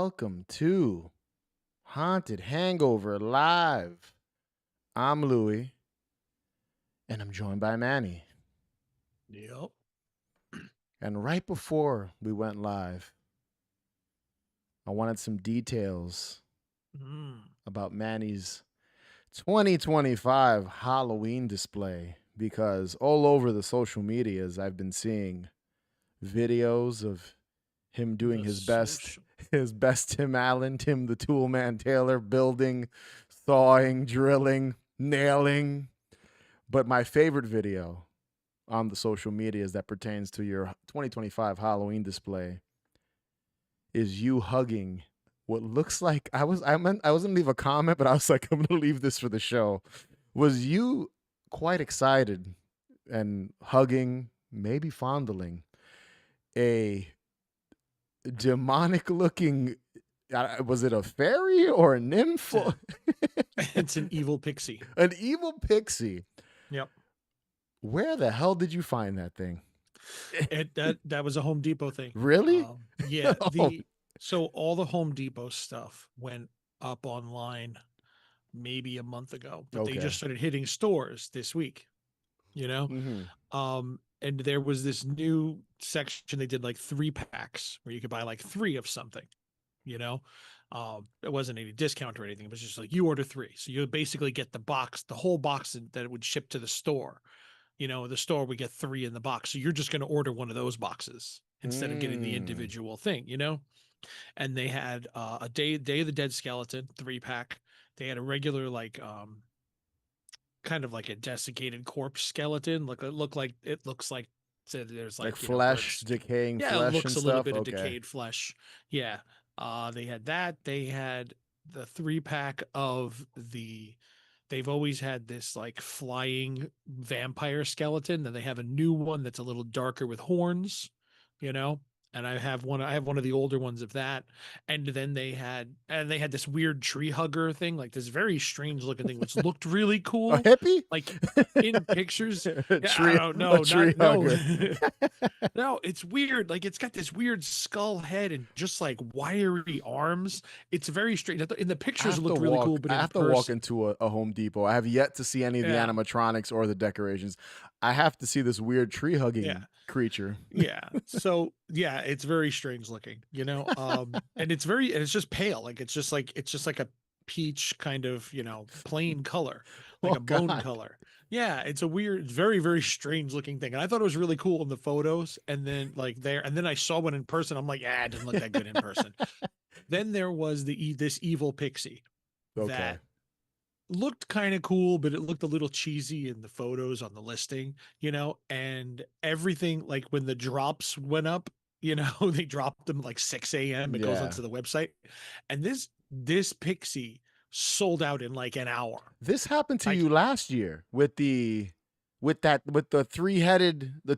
welcome to Haunted Hangover Live. I'm Louie, and I'm joined by Manny. Yep. And right before we went live, I wanted some details Mm. about Manny's 2025 Halloween display because all over the social medias, I've been seeing videos of him doing The his best, social. his best Tim Allen, Tim the Tool Man Taylor, building, sawing, drilling, nailing. But my favorite video on the social medias that pertains to your 2025 Halloween display is you hugging what looks like I was gonna leave a comment, but I was like, I'm gonna leave this for the show. Was you quite excited and hugging, maybe fondling a demonic looking, was it a fairy or a nymph? It's an evil pixie. An evil pixie. Yep. Where the hell did you find that thing? That was a Home Depot thing. Really? Yeah. Oh, So all the Home Depot stuff went up online maybe a month ago, but they okay. just started hitting stores this week. You know, Mm-hmm. and there was this new section. They did like 3 packs where you could buy like 3 of something. You know, it wasn't any discount or anything. It was just like you order 3, so you basically get the whole box that it would ship to the store. The store would get 3 in the box. So you're just going to order one of those boxes instead of getting the Mm. individual thing. And they had a Day of the Dead skeleton 3 pack. They had a regular kind of like a desiccated corpse skeleton. It looks like so there's Like where flesh, it's decaying yeah, it flesh and looks a little stuff. bit of Okay. decayed flesh. Yeah. They had that. They had the 3 pack of they've always had this like flying vampire skeleton. Then they have a new one that's a little darker with horns, you know. And I have one of the older ones of that. And then they had this weird tree hugger thing, like this very strange looking thing, which looked really A cool. hippie? Like in pictures. a Yeah, I tree, don't a know, tree not no. hugger. No, it's weird. Like it's got this weird skull head and just like wiry arms. It's very strange. In the pictures, it looked really cool, but I in have to walk person, into a Home Depot. I have yet to see any of the yeah, animatronics or the decorations. I have to see this weird tree yeah, hugging creature. yeah. So yeah, it's very strange looking. And it's just pale. Like it's just like a peach kind of plain color, like Oh a bone God. color. Yeah, it's a weird, very, very strange looking thing. And I thought it was really cool in the photos. And then and then I saw one in person. I'm like, it doesn't look that good in person. Then there was this evil pixie Okay. that looked kind of cool, but it looked a little cheesy in the photos on the listing. And everything like when the drops went up, they dropped them like 6 a.m. It goes Yeah. onto the website. And this pixie sold out in like an hour. This happened to Like, you last year with the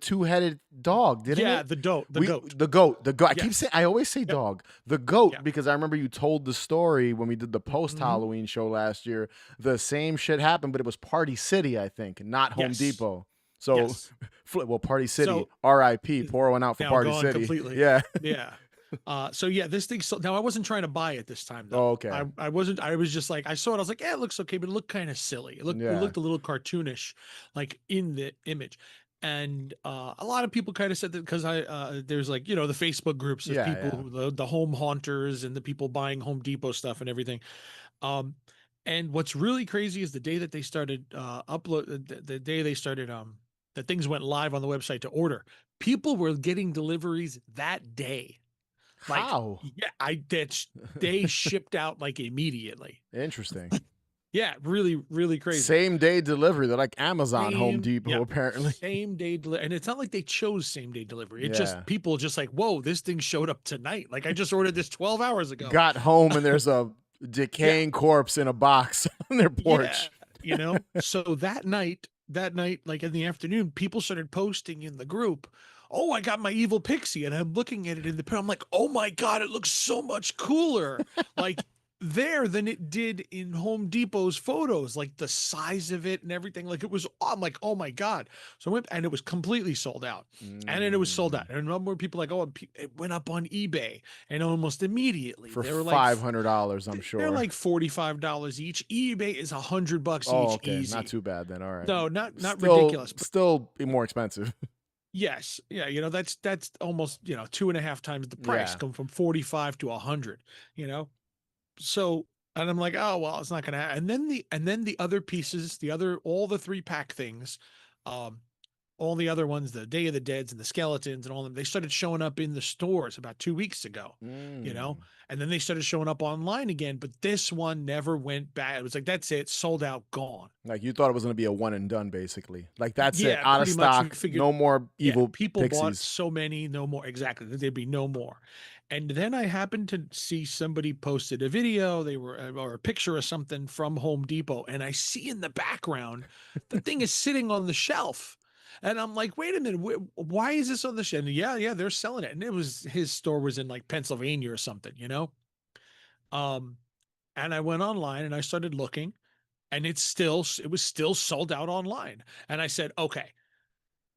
two-headed dog, didn't yeah, it? the goat. The goat. I keep saying, Yes. I always say Yep. dog. The goat, Yeah. because I remember you told the story when we did the post Hmm. Halloween show last year. The same shit happened, but it was Party City, I think, not Home Yes. Depot. So, Yes. well, Party City, So R.I.P. Pour one out for now Party gone City. completely. Yeah. Yeah. So yeah, this thing. So now I wasn't trying to buy it this time though. Oh, okay. I wasn't. I was just like I saw it. I was like, yeah, it looks okay, but it looked kind of silly. It Yeah. looked a little cartoonish, like in the image. And a lot of people kind of said that because there's like the Facebook groups of Yeah. people Yeah. the home haunters and the people buying Home Depot stuff and everything. Um, and what's really crazy is the day that they started the day they started that things went live on the website to order. People were getting deliveries that day. Like, How? yeah, they shipped out like immediately. Interesting. Yeah, really, really crazy. Same day delivery. They're like Amazon Home Depot, Yep, apparently. same day delivery. And it's not like they chose same day delivery. It just Yeah. people just like, whoa, this thing showed up tonight. Like I just ordered this 12 hours ago. Got home and there's a Yeah, decaying corpse in a box on their yeah. porch. So that night, like in the afternoon, people started posting in the group. Oh, I got my evil pixie, and I'm looking at it in the. I'm like, oh my god, it looks so much cooler. Like there than it did in Home Depot's photos, like the size of it and everything. Like it was, I'm like, oh my God. So I went and it was completely sold out. And then it was sold out. Mm. And a number of people like, oh, it went up on eBay and almost immediately. For They were like, $500, I'm they're sure. like $45 each. eBay is $100 Oh, each, okay. Not easy. too bad then. All right. No, not Still, ridiculous, but still more expensive. yes, yeah, that's almost 2.5 times the price, Yeah. come from 45 to 100. You know, so and I'm like, oh well, it's not gonna happen. And then the other pieces, the other all the 3-pack things, um, all the other ones, the Day of the Deads and the skeletons and all them, they started showing up in the stores about 2 weeks ago, you know, Mm. and then they started showing up online again. But this one never went back. It was like, that's it, sold out, gone. Like you thought it was gonna be a one and done, basically. Like that's it, Yeah, out of pretty much. We stock. figured, No more yeah, evil people bought pixies. so many, no more. Exactly. There'd be no more. And then I happened to see somebody posted a video, they were, or a picture or something from Home Depot. And I see in the background, the thing is sitting on the shelf. And I'm like, wait a minute, why is this on the shelf? And yeah, they're selling it. And it was, his store was in like Pennsylvania or something, you know? Um, and I went online and I started looking and it was still sold out online. And I said, okay,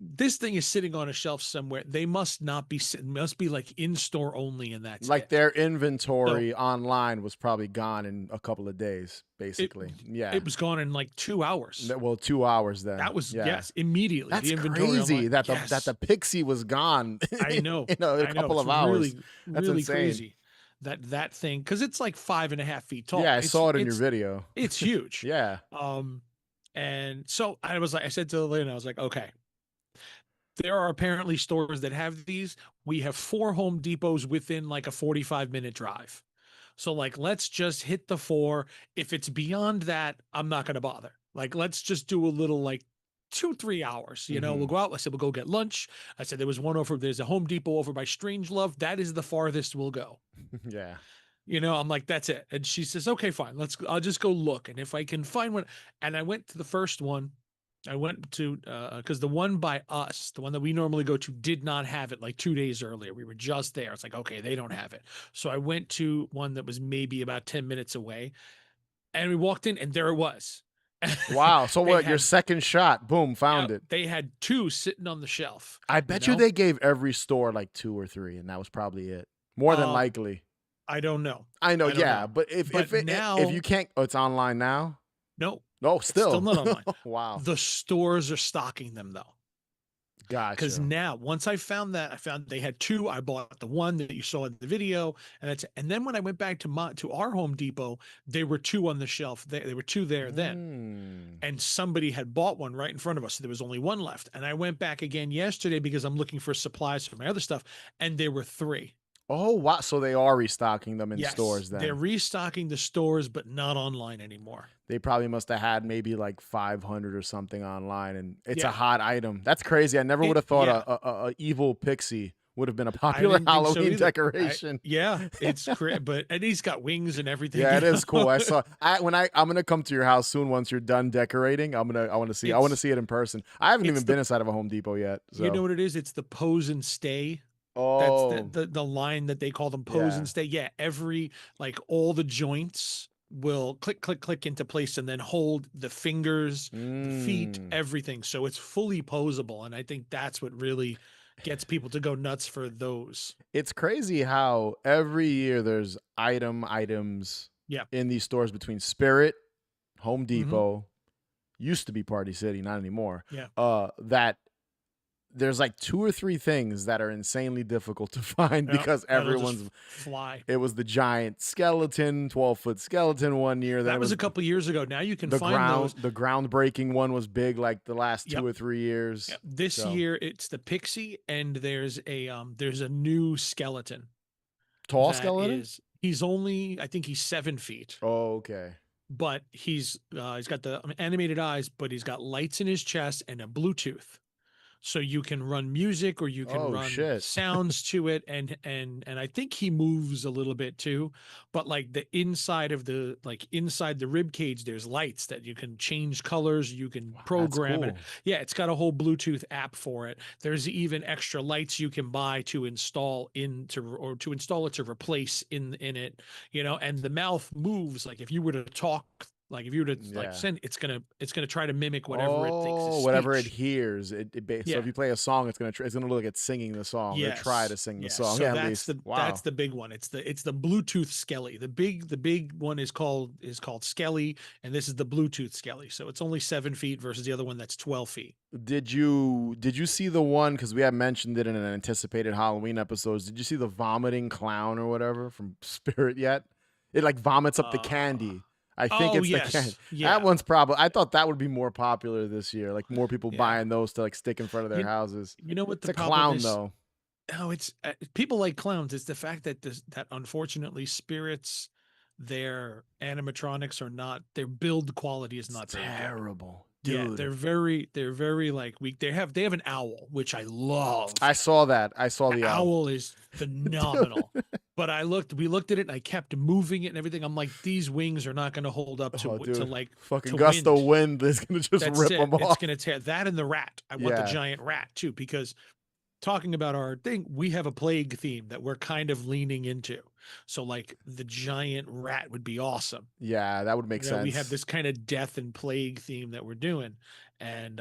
this thing is sitting on a shelf somewhere. They must not be sitting, must be like in store only, and that's Like it. their So inventory online was probably gone in a couple of days, it basically. Yeah. it was gone in like 2 hours. Well, 2 hours then. That was, Yeah. yes, immediately. That's The inventory online. crazy that the Yes. pixie was gone I know. in a I know. couple It's of hours. really, That's really insane. crazy that thing, because it's like 5.5 feet Yeah, tall. I It's saw it in your it's video. it's huge. Yeah. Um, and so I was like, I said to the lady, I was like, okay, there are apparently stores that have these. We have 4 Home Depots within like a 45-minute drive. So like, let's just hit the 4. If it's beyond that, I'm not going to bother. Like, let's just do a little like 2, 3 hours. We'll Mhm. go out. I said, we'll go get lunch. I said, there's a Home Depot over by Strangelove. That is the farthest we'll go. Yeah. I'm like, that's it. And she says, okay, fine. I'll just go look. And if I can find one, and I went to the first one, I went to, because the one by us, the one that we normally go to, did not have it like 2 days earlier. We were just there. It's like, okay, they don't have it. So I went to one that was maybe about 10 minutes away, and we walked in and there it was. Wow. So they what, your had, second shot, boom, yeah, found it. they had 2 sitting on the shelf, I you bet you know? they gave every store like 2 or 3 and that was probably it. More than Uh, likely. I don't know. I know, I don't yeah, know. but But if you now, can't, oh, it's online now? no, No, it's still still. not online. Wow. The stores are stocking them though. Because Gotcha. now, once I found that, I found they had 2. I bought the one that you saw in the video, and then when I went back to our Home Depot, there were 2 on the shelf. There were 2 there then, Mm. and somebody had bought one right in front of us. So there was only 1 left. And I went back again yesterday because I'm looking for supplies for my other stuff, and there were 3. Oh, wow. So they are restocking them in Yes, stores they're then. restocking the stores, but not online anymore. They probably must have had maybe like 500 or something online, and it's a Yeah, hot item. That's crazy. I never would have thought yeah. a evil pixie would have been a I popular didn't think so Halloween either. decoration. Yeah, it's but and he's got wings and everything. Yeah, it is cool. I saw. I'm gonna come to your house soon once you're done decorating. I want to see. I want to It's see it in person. I haven't it's even the been inside of a Home Depot yet. You know So. what it is? It's the pose and stay. That's Oh, the line that they call them, pose yeah. and stay. Yeah, like all the joints will click, click, click into place and then hold the fingers, the feet, Mm. everything. So it's fully posable. And I think that's what really gets people to go nuts for those. It's crazy how every year there's items Yeah. in these stores between Spirit, Home Hmm. Depot, used to be Party City, not anymore. Yeah. That there's like 2 or 3 things that are insanely difficult to find Yeah. because That'll just everyone's fly. it was the giant skeleton, 12-foot skeleton one year, then it That was was a couple years ago. Now you can find those. the groundbreaking one was big like the last 2 Yep. or 3 years. Yep. This So, year it's the pixie, and there's a new skeleton. tall That skeleton? is, he's only, I think he's 7 feet, Oh, okay. but he's got the animated eyes, but he's got lights in his chest and a Bluetooth. so you can run music or you can Oh run shit. sounds to it, and I think he moves a little bit too, but like the inside of the like inside the rib cage there's lights that you can change colors, you can Wow, that's program it. cool. Yeah, it's got a whole Bluetooth app for it. There's even extra lights you can buy to install into or to install it to replace in it, and the mouth moves like if you were to talk, like if you were to like Yeah. send, it's gonna try to mimic whatever it thinks is Oh, whatever it speech. hears. So if Yeah. you play a song, it's gonna look like it's singing the song or try to Yes. sing the Yes. song So at that's least. that's Wow. the big one. It's the Bluetooth Skelly. The big one is called Skelly, and this is the Bluetooth Skelly. So it's only 7 feet versus the other one that's 12 feet. Did you see the one, because we had mentioned it in an anticipated Halloween episodes? Did you see the vomiting clown or whatever from Spirit yet? It like vomits up the Uh candy. I think oh it's the candy. yes. That Yeah. one's probably. I thought that would be more popular this year. Like more people Yeah. buying those to like stick in front of their You houses. you know what It's the a problem clown is? though. Oh, it's people like clowns. It's the fact that that unfortunately spirits, their animatronics are not, their build quality is It's not very good. terrible, Yeah, dude. they're very like weak. They have an owl, which I love. I saw that. I saw The the owl. owl is phenomenal. Dude. But we looked at it and I kept moving it and everything. I'm like, these wings are not going to hold up Oh, to dude. like Fucking to gust of wind. wind is gonna just That's rip it. them It's off. going to tear that and the rat. I want the Yeah. giant rat too, because talking about our thing, we have a plague theme that we're kind of leaning into. So like the giant rat would be awesome. Yeah, that would make We have sense. this kind of death and plague theme that we're doing. And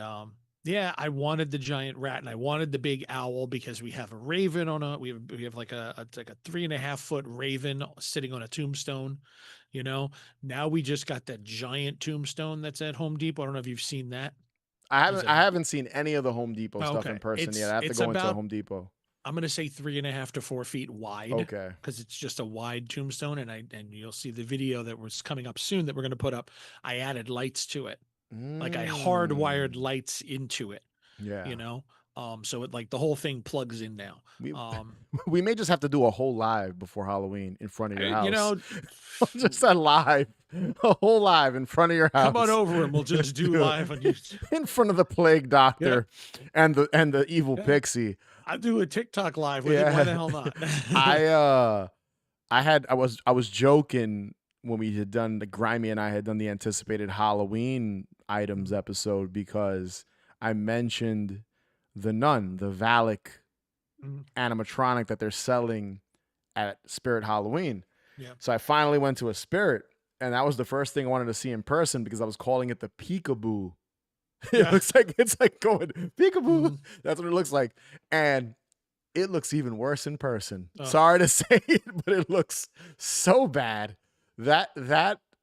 yeah, I wanted the giant rat and I wanted the big owl because we have a raven on we have like it's like a 3.5 foot raven sitting on a tombstone, you know. Now we just got that giant tombstone that's at Home Depot. I don't know if you've seen that. I There's haven't a I haven't seen any of the Home Depot stuff Okay. in person yet. It's I have to it's go into a about, Home Depot. I'm gonna say 3.5 to 4 feet wide Okay. because it's just a wide tombstone, and you'll see the video that was coming up soon that we're gonna put up. I added lights to it, like I hardwired Mm. lights into it, you Yeah. know. So it like the whole thing plugs in now. We Um, we may just have to do a whole live before Halloween in front of your you house. know, Just a live, a whole live in front of your come on house. over and we'll just do Dude, live on YouTube. in front of the plague Yeah, doctor and the evil yeah. pixie. I'll do a TikTok live with it. Why the Yeah. hell not? I uh I was joking when we had done the Grimy and I had done the anticipated Halloween items Mhm. episode because I mentioned the nun, the Valak Mhm. animatronic that they're selling at Spirit Halloween. Yeah, So I finally went to a Spirit, and that was the first thing I wanted to see in person because I was calling it the peekaboo. It yeah. looks like it's like going peekaboo. Mhm. That's what it looks like. And it looks even worse in person. Oh, Sorry to say it, but it looks so bad. That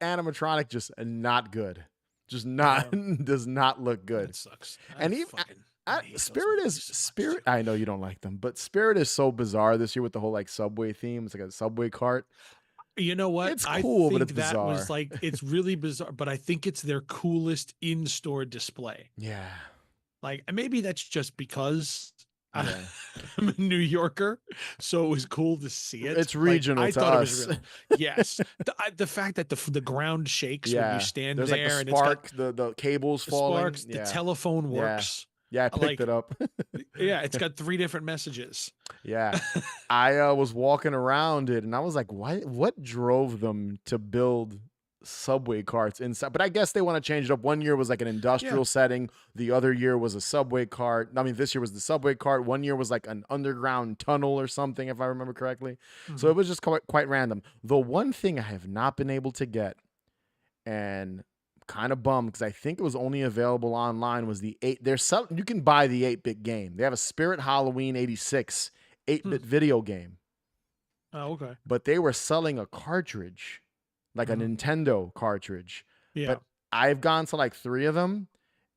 animatronic just not good. Just not yeah. does not look good. That sucks. And even I hate those Spirit is movies so much Spirit. too. I know you don't like them, but Spirit is so bizarre this year with the whole like subway theme. It's like a subway cart. You know what? It's I cool, but it's think that was bizarre. like it's really bizarre, but I think it's their coolest in-store display. Yeah, Like maybe that's just because I'm yeah. a New Yorker, so it was cool to see it. It's Like regional I to thought it was us. really, yes. The fact that the ground shakes when you Yeah, stand there's like the there, and it's got spark, the cables the falling. sparks, the Yeah, telephone yeah, works. yeah. I picked Like it up. yeah, it's got 3 different messages. Yeah. I was walking around it and I was like, what drove them to build subway carts inside? But I guess they want to change it up. One year was like an Yeah. industrial setting, the other year was a subway cart. I mean, this year was the subway cart. One year was like an underground tunnel or something, if I remember correctly. So Mhm. it was just quite random. The one thing I have not been able to get, and kind of bummed because I think it was only available online, was the eight. There's some you can buy the 8-bit game. They have a Spirit Halloween 86 Hmm. 8-bit video game, Oh, okay. but they were selling a cartridge, like a Mhm. Nintendo cartridge. Yeah. But I've gone to like 3 of them,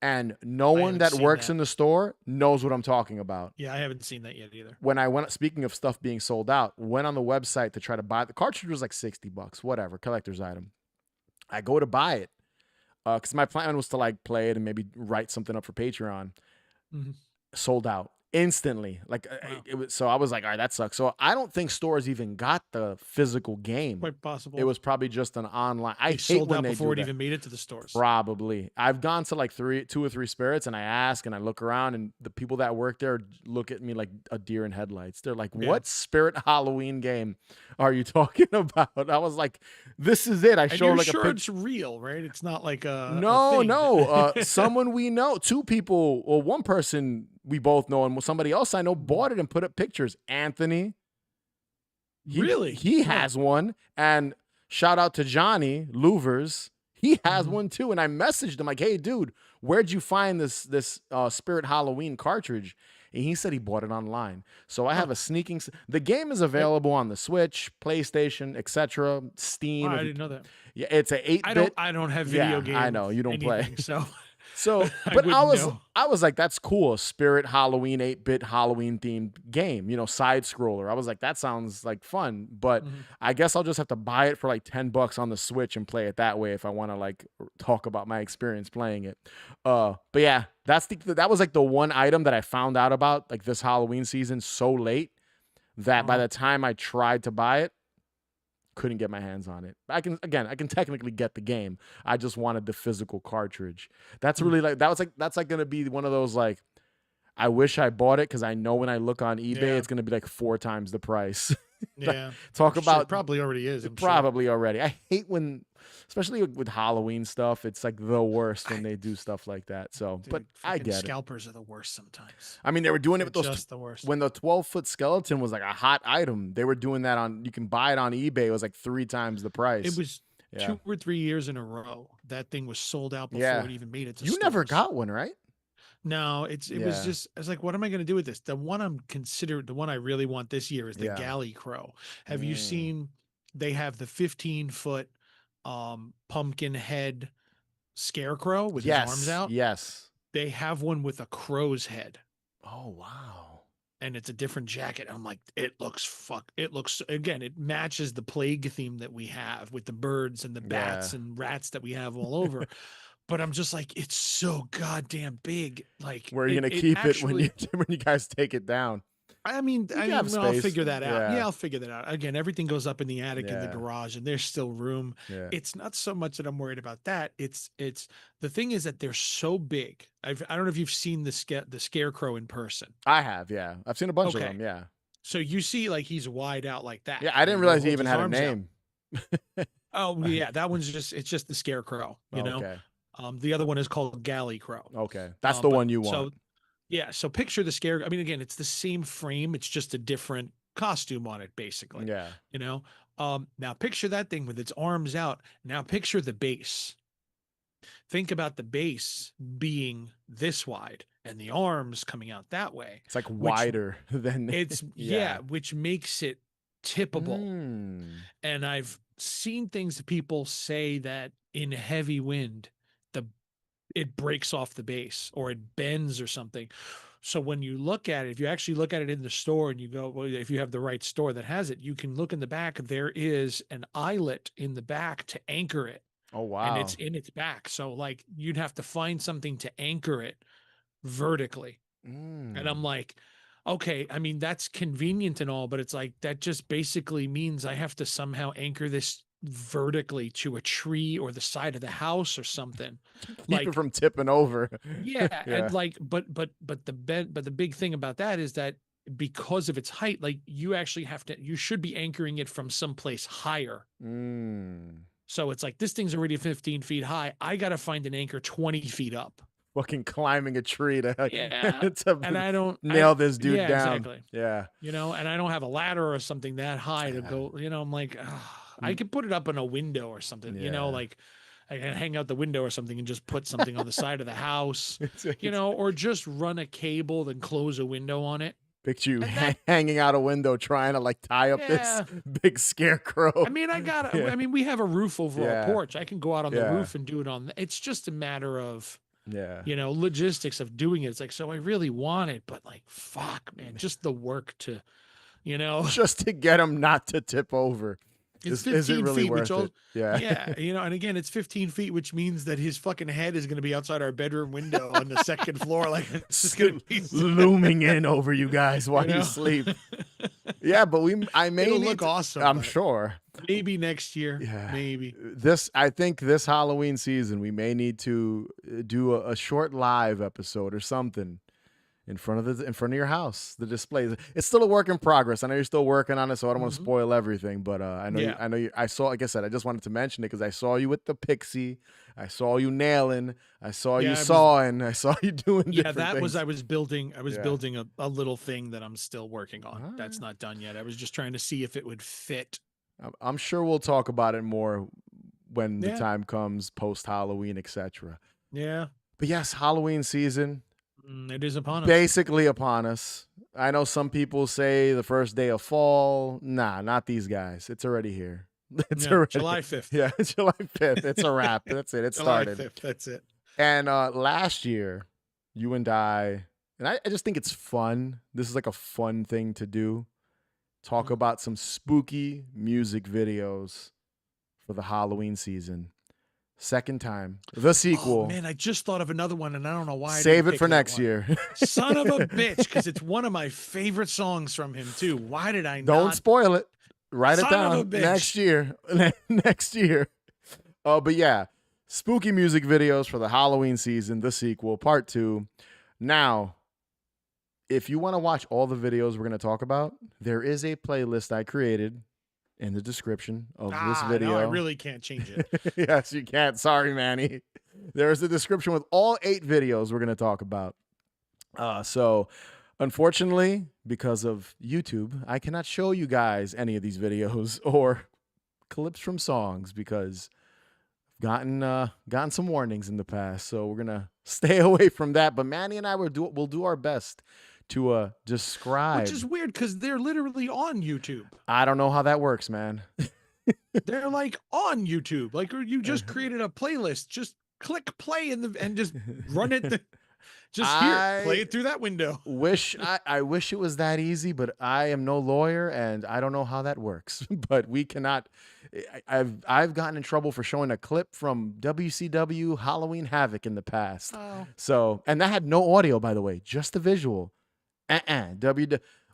and no I one haven't that seen works that. in the store knows what I'm talking about. Yeah, I haven't seen that yet either. When I went, speaking of stuff being sold out, went on the website to try to buy the cartridge, was like $60, whatever, collector's item. I go to buy it because my plan was to like play it and maybe write something up for Patreon. Mhm. Sold out instantly. Like Wow. it was, so I was like, all right, that sucks. So I don't think stores even got the physical game. Quite It possible. was probably just an online. I They hate sold when out they before do it that. even made it to the stores. Probably. I've gone to like two or three spirits and I ask and I look around and the people that work there look at me like a deer in headlights. They're like, Yeah. what spirit Halloween game are you talking about? I was like, this is it. I And showed you're like a sure picture. it's real, right? It's not like a No, thing. no. Someone we know, two people, or one person we both know, and somebody else I know bought it and put up pictures. Anthony, Really? he Huh. has one, and shout out to Johnny Louvers. He has Mhm. one too, and I messaged him like, "Hey, dude, where'd you find this Spirit Halloween cartridge?" And he said he bought it online. So I Huh. have a sneaking. The game is available on the Switch, PlayStation, etc., Wow, Steam. I If you, didn't know that. yeah, it's a 8-bit. I don't have video Yeah, I know game you don't play. anything, so So, I but wouldn't know. I was like, that's cool. A Spirit Halloween 8-bit Halloween themed game, side scroller. I was like, that sounds like fun. But Mhm. I guess I'll just have to buy it for like $10 on the Switch and play it that way if I want to like talk about my experience playing it. But yeah, that was like the one item that I found out about like this Halloween season so late that by Uh-huh. the time I tried to buy it, couldn't get my hands on it. I can technically get the game. I just wanted the physical cartridge. That's Mm. really like that's like gonna be one of those like I wish I bought it because I know when I look on eBay Yeah. it's gonna be like 4 times the price. Yeah. Talk Sure, about probably already is, I'm sure. probably already. I hate when, especially with Halloween stuff, it's like the worst when I they do stuff like that. So, but Dude, I fucking get it. scalpers are the worst sometimes. I mean, they were doing it They're with those just the worst. when the 12-foot skeleton was like a hot item. They were doing that on. You can buy it on eBay. It was like 3 times the It price. was Yeah, 2 or 3 years in a row that thing was sold out before yeah. it even made it to You never stores. got one, right? No, it was Yeah, just I was like, what am I gonna do with this? The one I really want this year is the yeah. galley crow. Have you Mm. seen they have the 15-foot pumpkin head scarecrow with his arms Yes, out? yes. They have one with a crow's head. Oh wow. And it's a different jacket. I'm like, it looks again, it matches the plague theme that we have with the birds and the Yeah. bats and rats that we have all over. But I'm just like, it's so goddamn big. Like Where are you gonna it keep it when you actually when you guys take it down? You I can have mean, well, I'll space. figure that out. Yeah, Yeah, I'll figure that out. Again, everything goes up in the attic in the yeah, garage and there's still room. yeah. It's not so much that I'm worried about that. It's the thing is that they're so big. I don't know if you've seen the scarecrow in person. I have. Yeah, I've seen a bunch of Okay. them. Yeah, So you see like he's wide out like that yeah. I and didn't he realize he holds even his had a arms out. name. Oh yeah, that one's it's just the scarecrow, you know. Okay, The other one is called galley crow. okay. That's the But one you want. so yeah, so picture the scare. I mean, again, it's the same frame, it's just a different costume on it, basically. Yeah. You know. Now picture that thing with its arms out. Now picture the base. Think about the base being this wide and the arms coming out that way, It's like which wider than yeah, yeah. which makes it tippable. Mm. And I've seen things that people say that in heavy wind, the it breaks off the base or it bends or something. So when you look at it, if you actually look at it in the store and you go, well, if you have the right store that has it, you can look in the back. There is an eyelet in the back to anchor it, Oh and it's wow. in its back. So like you'd have to find something to anchor it vertically. And I'm Mm. like, okay, I mean, that's convenient and all, but it's like that just basically means I have to somehow anchor this vertically to a tree or the side of the house or something. Keep it Like, from tipping over. yeah, and Yeah. like, but the big thing about that is that because of its height, like you should be anchoring it from someplace higher. Mm. So it's like this thing's already 15 feet high. I got to find an anchor 20 feet up. Fucking climbing a tree to Yeah. And to I don't, nail this dude yeah, down. exactly. Yeah. And I don't have a ladder or something that high to Yeah. go, I'm like, "Ugh, I Mm. could put it up in a window or something, Yeah. like I can hang out the window or something and just put something on the side of the house, It's or just run a cable, then close a window on it. picture you And that, hanging out a window trying to like tie up this yeah. big scarecrow. I mean, Yeah. we have a roof over our Yeah. porch. I can go out on the Yeah. roof and do it it's just a matter of, Yeah. logistics of doing it. It's like, so I really want it, but like, fuck, man, just the work to, Just to get him not to tip over. It's Is it 15 really feet, which worth all, it? Yeah. yeah, and again, it's 15 feet, which means that his fucking head is going to be outside our bedroom window on the second floor. Like, it's just going to be, Looming in over you guys while you you know, sleep. Yeah, but I may it'll need look to, awesome, I'm but sure. maybe next year, Yeah. maybe. I think this Halloween season, we may need to do a short live episode or something in front of your house. The displays. It's still a work in progress. I know you're still working on it, so I don't want to Mhm. spoil everything. But Yeah. I know you. I saw. Like I said, I just wanted to mention it because I saw you with the pixie. I saw you nailing. I saw you Yeah, I was, sawing. I saw you doing yeah, different that was, things. I was Yeah. building a little thing that I'm still working on. All That's right. not done yet. I was just trying to see if it would fit. I'm sure we'll talk about it more when the Yeah. time comes, post Halloween, etc. Yeah. But yes, Halloween season It is upon us. basically upon us. I know some people say the first day of fall. Nah, not these guys. It's already here. It's Yeah. already, July 5th. yeah, July 5th. It's a wrap. That's it. It July started. 5th. That's it. And last year, you and I just think it's fun. This is like a fun thing to do. Talk Mhm. about some spooky music videos for the Halloween season. Second time. The Oh sequel. man, I just thought of another one, and I don't know why. I Save didn't it pick for that next one. year. Son of a bitch, because it's one of my favorite songs from him too. Why did I Don't not? spoil it. Write it Son of a down bitch. next year. Next year. But yeah, spooky music videos for the Halloween season, the sequel, part 2. Now, if you want to watch all the videos we're going to talk about, there is a playlist I created in the description of this video. No, I really can't change it. Yes, you can't. Sorry, Manny. There's a description with all 8 videos we're going to talk about. So, unfortunately, because of YouTube, I cannot show you guys any of these videos or clips from songs because I've gotten some warnings in the past. So we're gonna stay away from that. But Manny and I will do our best to describe. Which is weird because they're literally on YouTube. I don't know how that works, man. They're like on YouTube. Like you just created a playlist. Just click play and just run it. Just here, play it through that window. I wish it was that easy, but I am no lawyer and I don't know how that works. But we cannot. I've gotten in trouble for showing a clip from WCW Halloween Havoc in the past. Oh. So, and that had no audio, by the way, just the visual.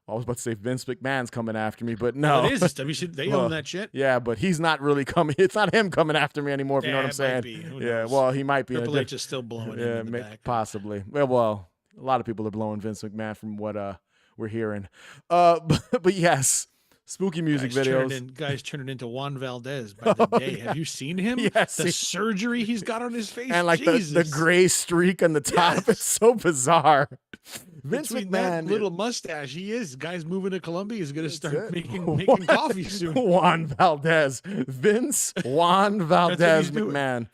I was about to say Vince McMahon's coming after me, but no. It is WCW. They own that shit. Yeah, but he's not really coming. It's not him coming after me anymore, if you know what I'm saying. Might be. Who Yeah, knows? well, he might be. Triple H is still blowing him in the back. Possibly. Well, a lot of people are blowing Vince McMahon from what we're hearing. But yes, spooky music videos. Guys turning into Juan Valdez by the day. Yeah. Have you seen him? Yes. The surgery he's got on his face. And like the gray streak on the top. Yes. It's so bizarre. Vince Between McMahon, that little mustache, he is. Guy's moving to Colombia. He's going to start making What? coffee soon. Juan Valdez. Vince Juan Valdez he's doing. McMahon.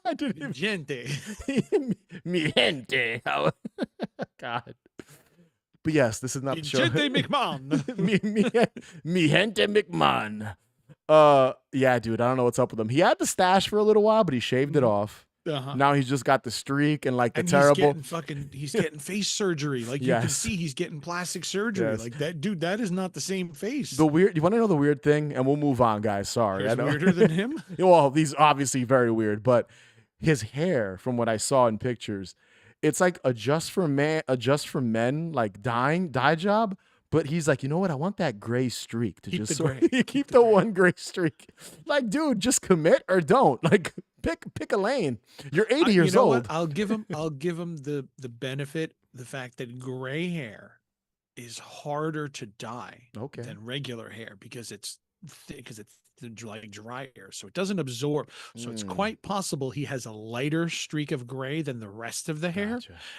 I didn't even. Gente. Mi gente. God. But yes, this is not the show. Gente McMahon. mi gente McMahon. Yeah, dude, I don't know what's up with him. He had the stash for a little while, but he shaved it off. Uh-huh. Now he's just got the streak and like the And terrible. he's getting face surgery. Like you can see he's getting plastic surgery. Yes. Like that dude, that is not the same face. The weird. You want to know the weird thing? And we'll move on, guys. Sorry, I know. Weirder than him. Well, he's obviously very weird, but his hair, from what I saw in pictures, it's like a just for men like dye job. But he's like, you know what? I want that gray streak to Keep just the gray. keep the one gray streak. Like, dude, just commit or don't. Like, pick a lane. You're 80 years old. What? I'll give him the benefit, the fact that gray hair is harder to dye than regular hair because it's like dry hair, so it doesn't absorb. So it's quite possible he has a lighter streak of gray than the rest of the hair,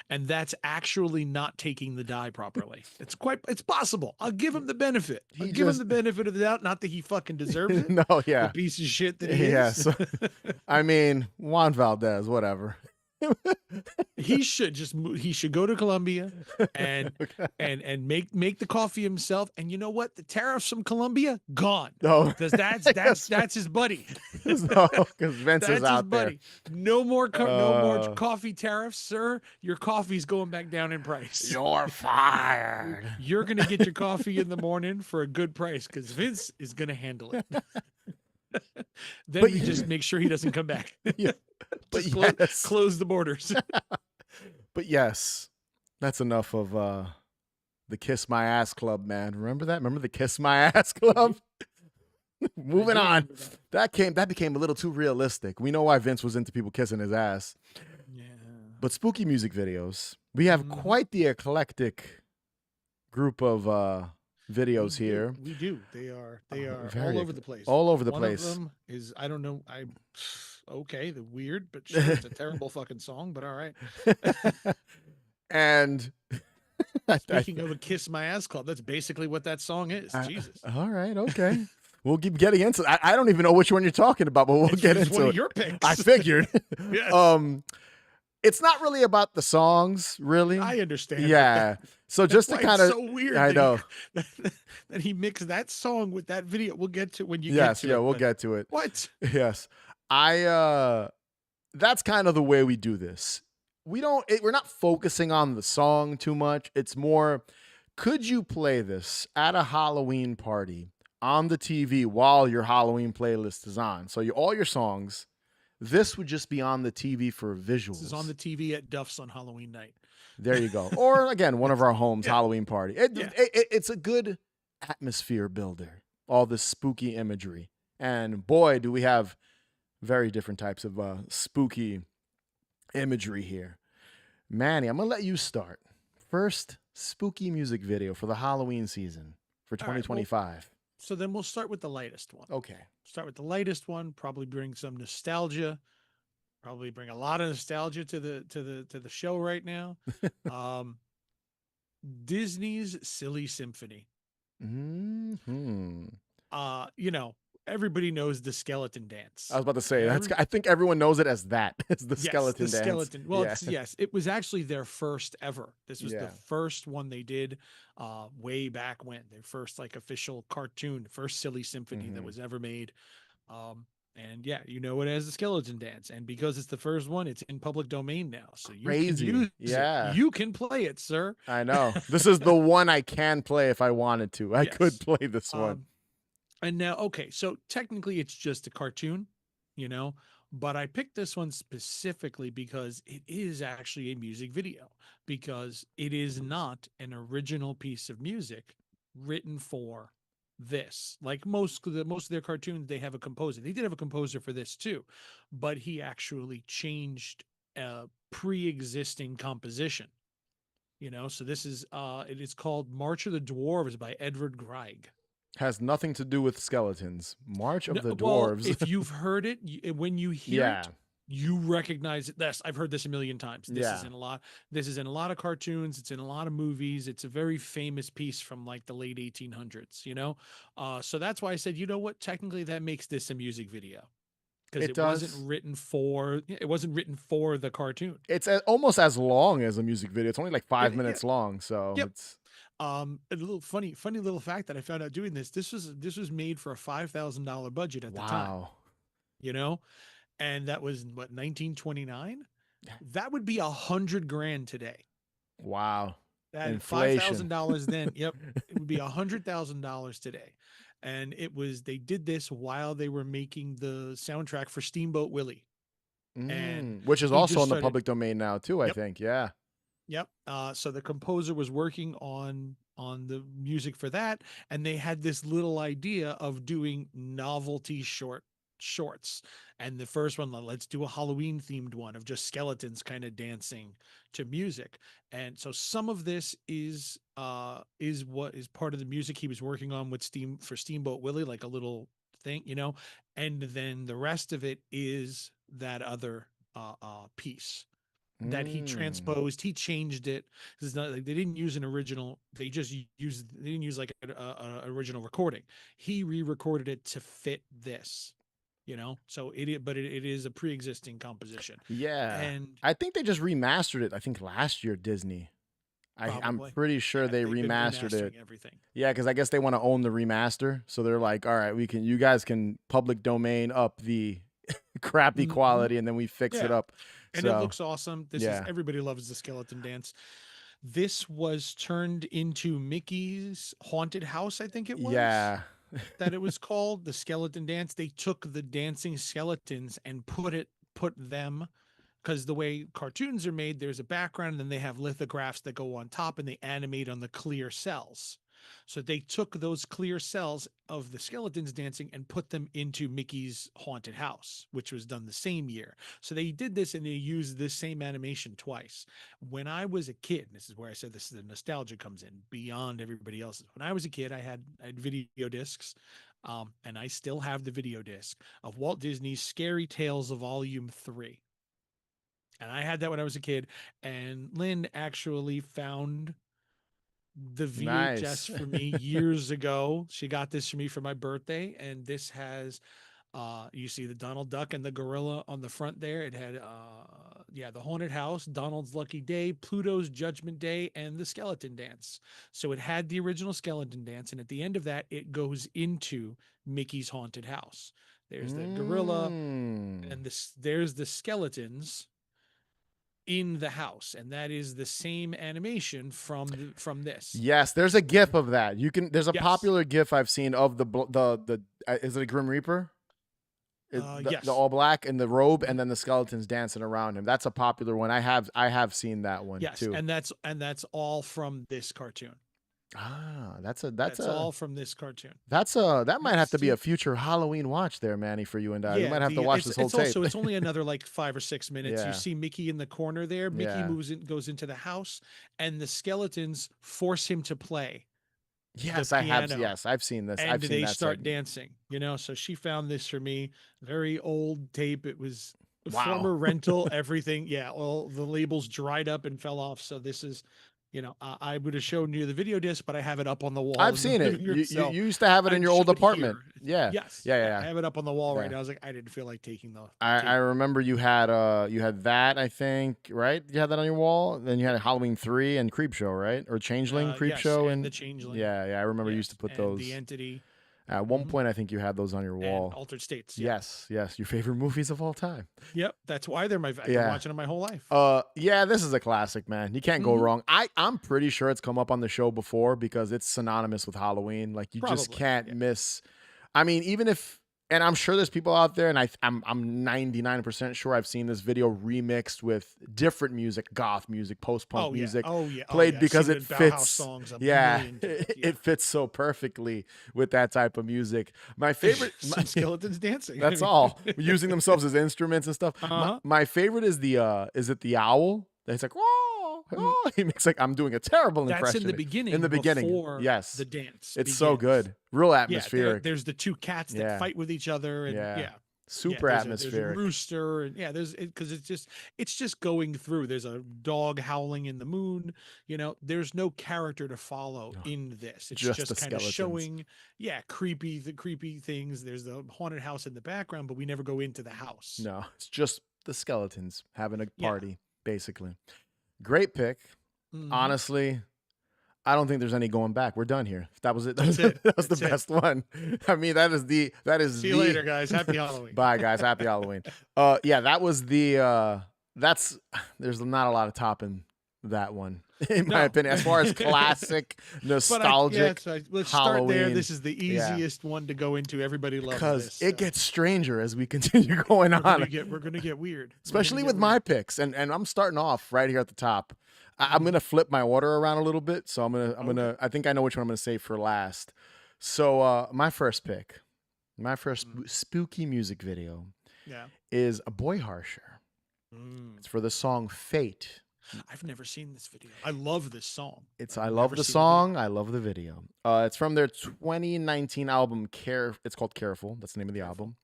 and that's actually not taking the dye properly. It's possible. I'll give him the benefit. I'll give him the benefit of the doubt. Not that he fucking deserves it. No, yeah, the piece of shit that he is. Yes. I mean, Juan Valdez, whatever. He should he should go to Colombia and Okay. make the coffee himself. And you know what? The tariffs from Colombia gone, No, because that's yes, that's his buddy. no, because Vince is That's his out there. buddy. No more Uh, coffee tariffs, sir. Your coffee's going back down in price. you're fired. You're gonna get your coffee in the morning for a good price because Vince is gonna handle it. Then But we just make sure he doesn't come back. yeah, but Just yes, close the borders. but yes, that's enough of the Kiss My Ass Club, man. Remember that? Remember the Kiss My Ass Club? Moving on. That became a little too realistic. We know why Vince was into people kissing his ass. Yeah. But spooky music videos. We have Mhm. quite the eclectic group of videos here. We do. They are Very all over the place. all over the One place. of them is, I don't know. Okay, the weird, but sure, it's a terrible fucking song. But all right. And Speaking of a Kiss My Ass Club, that's basically what that song is. Jesus. all right, okay. We'll keep getting into it. I don't even know which one you're talking about, but we'll get It's into one it. of your picks. I figured. Yes. It's not really about the songs, really. I understand. Yeah. So just to That's why kind it's of, so weird. I know. That he mixed that song with that video. We'll get to when you get Yes, to yeah, it. we'll but get to it. What? Yes. That's kind of the way we do this. We're not focusing on the song too much. It's more, could you play this at a Halloween party on the TV while your Halloween playlist is on? So all your songs, this would just be on the TV for visuals. This is on the TV at Duff's on Halloween night. There you go. Or again, one of our homes, Yeah. Halloween party. It's a good atmosphere builder, all this spooky imagery. And boy, do we have very different types of spooky imagery here. Manny, I'm going to let you start. First spooky music video for the Halloween season for All right, well, 2025. So then we'll start with the lightest one. Okay. Start with the lightest one. Probably bring some nostalgia. Probably bring a lot of nostalgia to the show right now. Disney's Silly Symphony. Mm-hmm. You know, everybody knows the skeleton dance. I was about to say, I think everyone knows it as that. It's the Yes, skeleton the dance. skeleton. Well, Yeah. yes, it was actually their first ever. This was Yeah. the first one they did way back when. Their first like official cartoon, first Silly Symphony that Mhm. was ever made. And yeah, you know it as the skeleton dance. And because it's the first one, it's in public domain now. So you Crazy. can use Yeah. it. You can play it, sir. I know. This is the one I can play if I wanted to. I could Yes. play this one. And now, okay, so technically it's just a cartoon, you know, but I picked this one specifically because it is actually a music video, because it is not an original piece of music written for this. Like most of their cartoons, they have a composer. They did have a composer for this too, but he actually changed a pre-existing composition. You know, so this is it is called March of the Dwarves by Edvard Grieg. Has nothing to do with skeletons. March of No, the well, Dwarves. if you've heard it, when you hear Yeah. it, you recognize it. I've heard this a million times. This is Yeah. in a lot. This is in a lot of cartoons. It's in a lot of movies. It's a very famous piece from like the late 1800s. You know, so that's why I said, you know what? Technically, that makes this a music video because It it wasn't does. written for. It wasn't written for the cartoon. It's almost as long as a music video. It's only like 5 Yeah. minutes long. So Yep. it's A little funny little fact that I found out doing this. This was made for a $5,000 budget at the time. wow. You know, and that was what, 1929. That would be $100,000 today. Wow. That Inflation. $5,000 then. Yep, it would be $100,000 today. And they did this while they were making the soundtrack for Steamboat Willie. And which is he also just in the started- public domain now too, I Yep. think. Yeah. Yep. So the composer was working on the music for that, and they had this little idea of doing novelty shorts. And the first one, let's do a Halloween themed one of just skeletons kind of dancing to music. And so some of this is what is part of the music he was working on with Steamboat Willie, like a little thing, you know. And then the rest of it is that other piece that he transposed. He changed it. It's not like they didn't use an original. They didn't use like an original recording. He re-recorded it to fit this. So it is a pre-existing composition. Yeah. And I think they just remastered it, I think last year, Disney. I'm probably, pretty sure yeah, they they've been remastered it. remastering everything. Yeah, because I guess they want to own the remaster. So they're like, all right, you guys can public domain up the crappy Hmm. quality and then we fix it Yeah, up. and it So looks awesome. yeah. Everybody loves the skeleton dance. This was turned into Mickey's Haunted House, I think it was, Yeah. that it was called the skeleton dance. They took the dancing skeletons and put them, because the way cartoons are made, there's a background and then they have lithographs that go on top and they animate on the clear cells. So they took those clear cells of the skeletons dancing and put them into Mickey's Haunted House, which was done the same year. So they did this and they used this same animation twice. When I was a kid, this is where I said this is the nostalgia comes in beyond everybody else's. When I was a kid, I had video discs, and I still have the video disc of Walt Disney's Scary Tales of Volume 3. And I had that when I was a kid. And Lynn actually found the VHS Nice. for me years ago. She got this for me for my birthday. And this has, you see the Donald Duck and the gorilla on the front there. It had, yeah, the Haunted House, Donald's Lucky Day, Pluto's Judgment Day, and the Skeleton Dance. So it had the original Skeleton Dance. And at the end of that, it goes into Mickey's Haunted House. There's the gorilla, Mm. and there's the skeletons in the house, and that is the same animation from this. Yes, there's a GIF of that. There's a Yes. popular GIF I've seen of the is it a Grim Reaper? The Yes. all black in the robe Mhm. and then the skeletons dancing around him. That's a popular one. I have seen that one Yes, too. and that's all from this cartoon. Ah, That's all from this cartoon. that might have Let's to be see. a future Halloween watch there, Manny, for you and I. We Yeah, might have to the watch this whole it's tape. also it's only another like 5 or 6 minutes. You Yeah. see Mickey in the corner there. Mickey Yeah. moves in, goes into the house, and the skeletons force him to play the Yes, I have. piano, Yes, I've seen this. and I've seen they that start segment. dancing. So she found this for me, very old tape. It was a Wow. former rental, everything. Yeah, all the labels dried up and fell off. So this is, I would have shown you the video disc, but I have it up on the wall I've in the seen it. living room. So You used to have it in I'd your show old it here. apartment. Yeah. Yes, Yeah. yeah, I Yeah. have it up on the wall right Yeah. now. I was like, I didn't feel like taking the I tape. remember you had that, I think, right? You had that on your wall. Then you had Halloween 3 and Creepshow, right? Or Changeling Yes, Creepshow and the and changeling. yeah, I remember you used to Yes, put and the those. entity. At one Hmm. point I think you had those on your And wall. altered states. Yeah. Yes, yes, your favorite movies of all time. Yep. That's why I've been Yeah. watching them my whole life. Yeah, this is a classic, man. You can't go Hmm. wrong. I'm pretty sure it's come up on the show before because it's synonymous with Halloween. Like you just Probably. can't Yeah. miss. I mean, even if, and I'm sure there's people out there, and I'm 99% sure I've seen this video remixed with different music, goth music, post punk Oh yeah. music, Oh yeah. Oh played yeah. I've because seen it the Bauhaus fits. songs a Yeah, million times. Yeah. it fits so perfectly with that type of music. My favorite, Some skeletons dancing. that's all using themselves as instruments and stuff. Uh-huh. My favorite is it the owl? It's like whoa, Mm. whoa. He makes like I'm doing a terrible That's in impression. the In the beginning beginning, before yes, the dance it's so begins. good, real Yeah, atmospheric. there's the two cats that Yeah, fight with each other, and yeah, yeah. Yeah, super there's a atmospheric. rooster, and yeah, because it's just going through. There's a dog howling in the moon. There's no character to follow No, in this. It's just the just kind of skeletons. showing, yeah, the creepy things. There's the haunted house in the background, but we never go into the house. No, it's just the skeletons having a Yeah. party, basically. Great pick. Hmm. Honestly, I don't think there's any going back. We're done here. That was it. That's it. That was the That's it. best one. I mean, that is See you the later, guys. Happy Halloween. bye guys. Happy Halloween. Yeah, that was the that's there's not a lot of topping that one in my No. opinion as far as classic But yeah, nostalgic so let's start there. Halloween. This is the Yeah. easiest one to go into. Everybody loves Because this. it So gets stranger as we continue going we're on. gonna get weird. We're gonna Especially get with my weird. picks. And I'm starting off right here at the top. I'm Mhm. gonna flip my order around a little bit. So Okay. I think I know which one I'm gonna save for last. So my first pick, my first Mm. spooky music video Yeah. is a Boy Harsher. Mm. It's for the song Fate. I've never seen this video. I love this song. It's I've I love never the seen the video. song, I love the video. It's from their 2019 album Care. It's called Careful. That's the name of the Careful.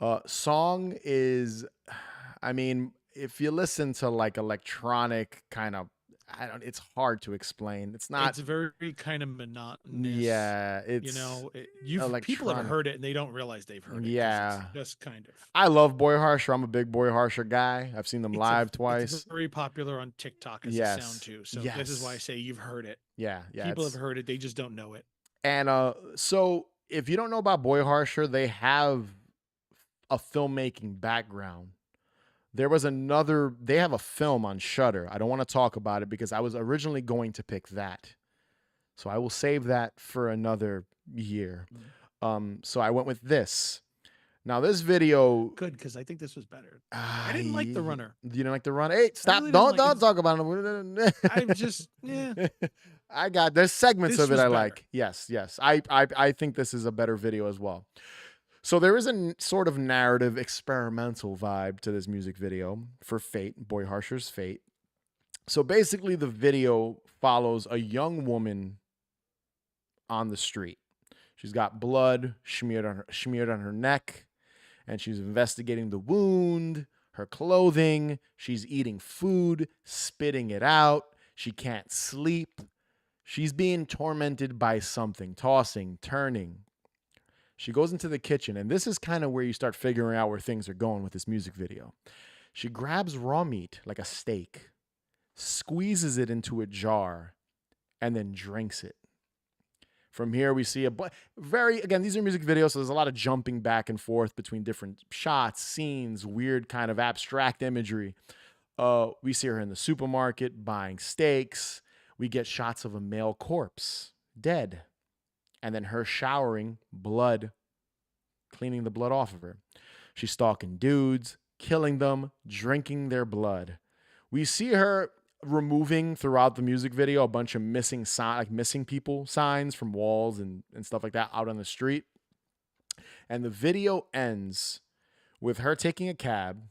album. Song is, I mean, if you listen to like electronic kind of, I don't. It's hard to explain. It's not. It's very kind of monotonous. Yeah, You it's know, you've people have electronic. heard it and they don't realize they've heard it because it's Yeah, just kind of I love Boy Harsher. I'm a big Boy Harsher guy. I've seen them live it's twice. very popular on TikTok as a sound Yes, too. So this is why I yes, say you've heard it. yeah, yeah. People have It's heard it, they just don't know it. and so if you don't know about Boy Harsher, they have a filmmaking background. There was another. They have a film on Shutter. I don't want to talk about it because I was originally going to pick that, so I will save that for another year. Mm. So I went with this. Now this video, Good, because I think this was better. I didn't like the runner. you didn't like the run. Hey, I stop! really didn't like Don't it. talk about it. I've just yeah. I got there's segments This of it was I better. like. Yes, yes. I think this is a better video as well. So there is a sort of narrative experimental vibe to this music video for Fate, Boy Harsher's Fate. So basically the video follows a young woman on the street. She's got blood smeared on her neck, and she's investigating the wound, her clothing, she's eating food, spitting it out, she can't sleep. She's being tormented by something, tossing, turning. She goes into the kitchen, and this is kind of where you start figuring out where things are going with this music video. She grabs raw meat, like a steak, squeezes it into a jar, and then drinks it. From here, we see again, these are music videos, so there's a lot of jumping back and forth between different shots, scenes, weird kind of abstract imagery. We see her in the supermarket buying steaks. We get shots of a male corpse, dead, and then her showering, blood, cleaning the blood off of her. She's stalking dudes, killing them, drinking their blood. We see her removing throughout the music video a bunch of missing people signs from walls and stuff like that out on the street. And the video ends with her taking a cab.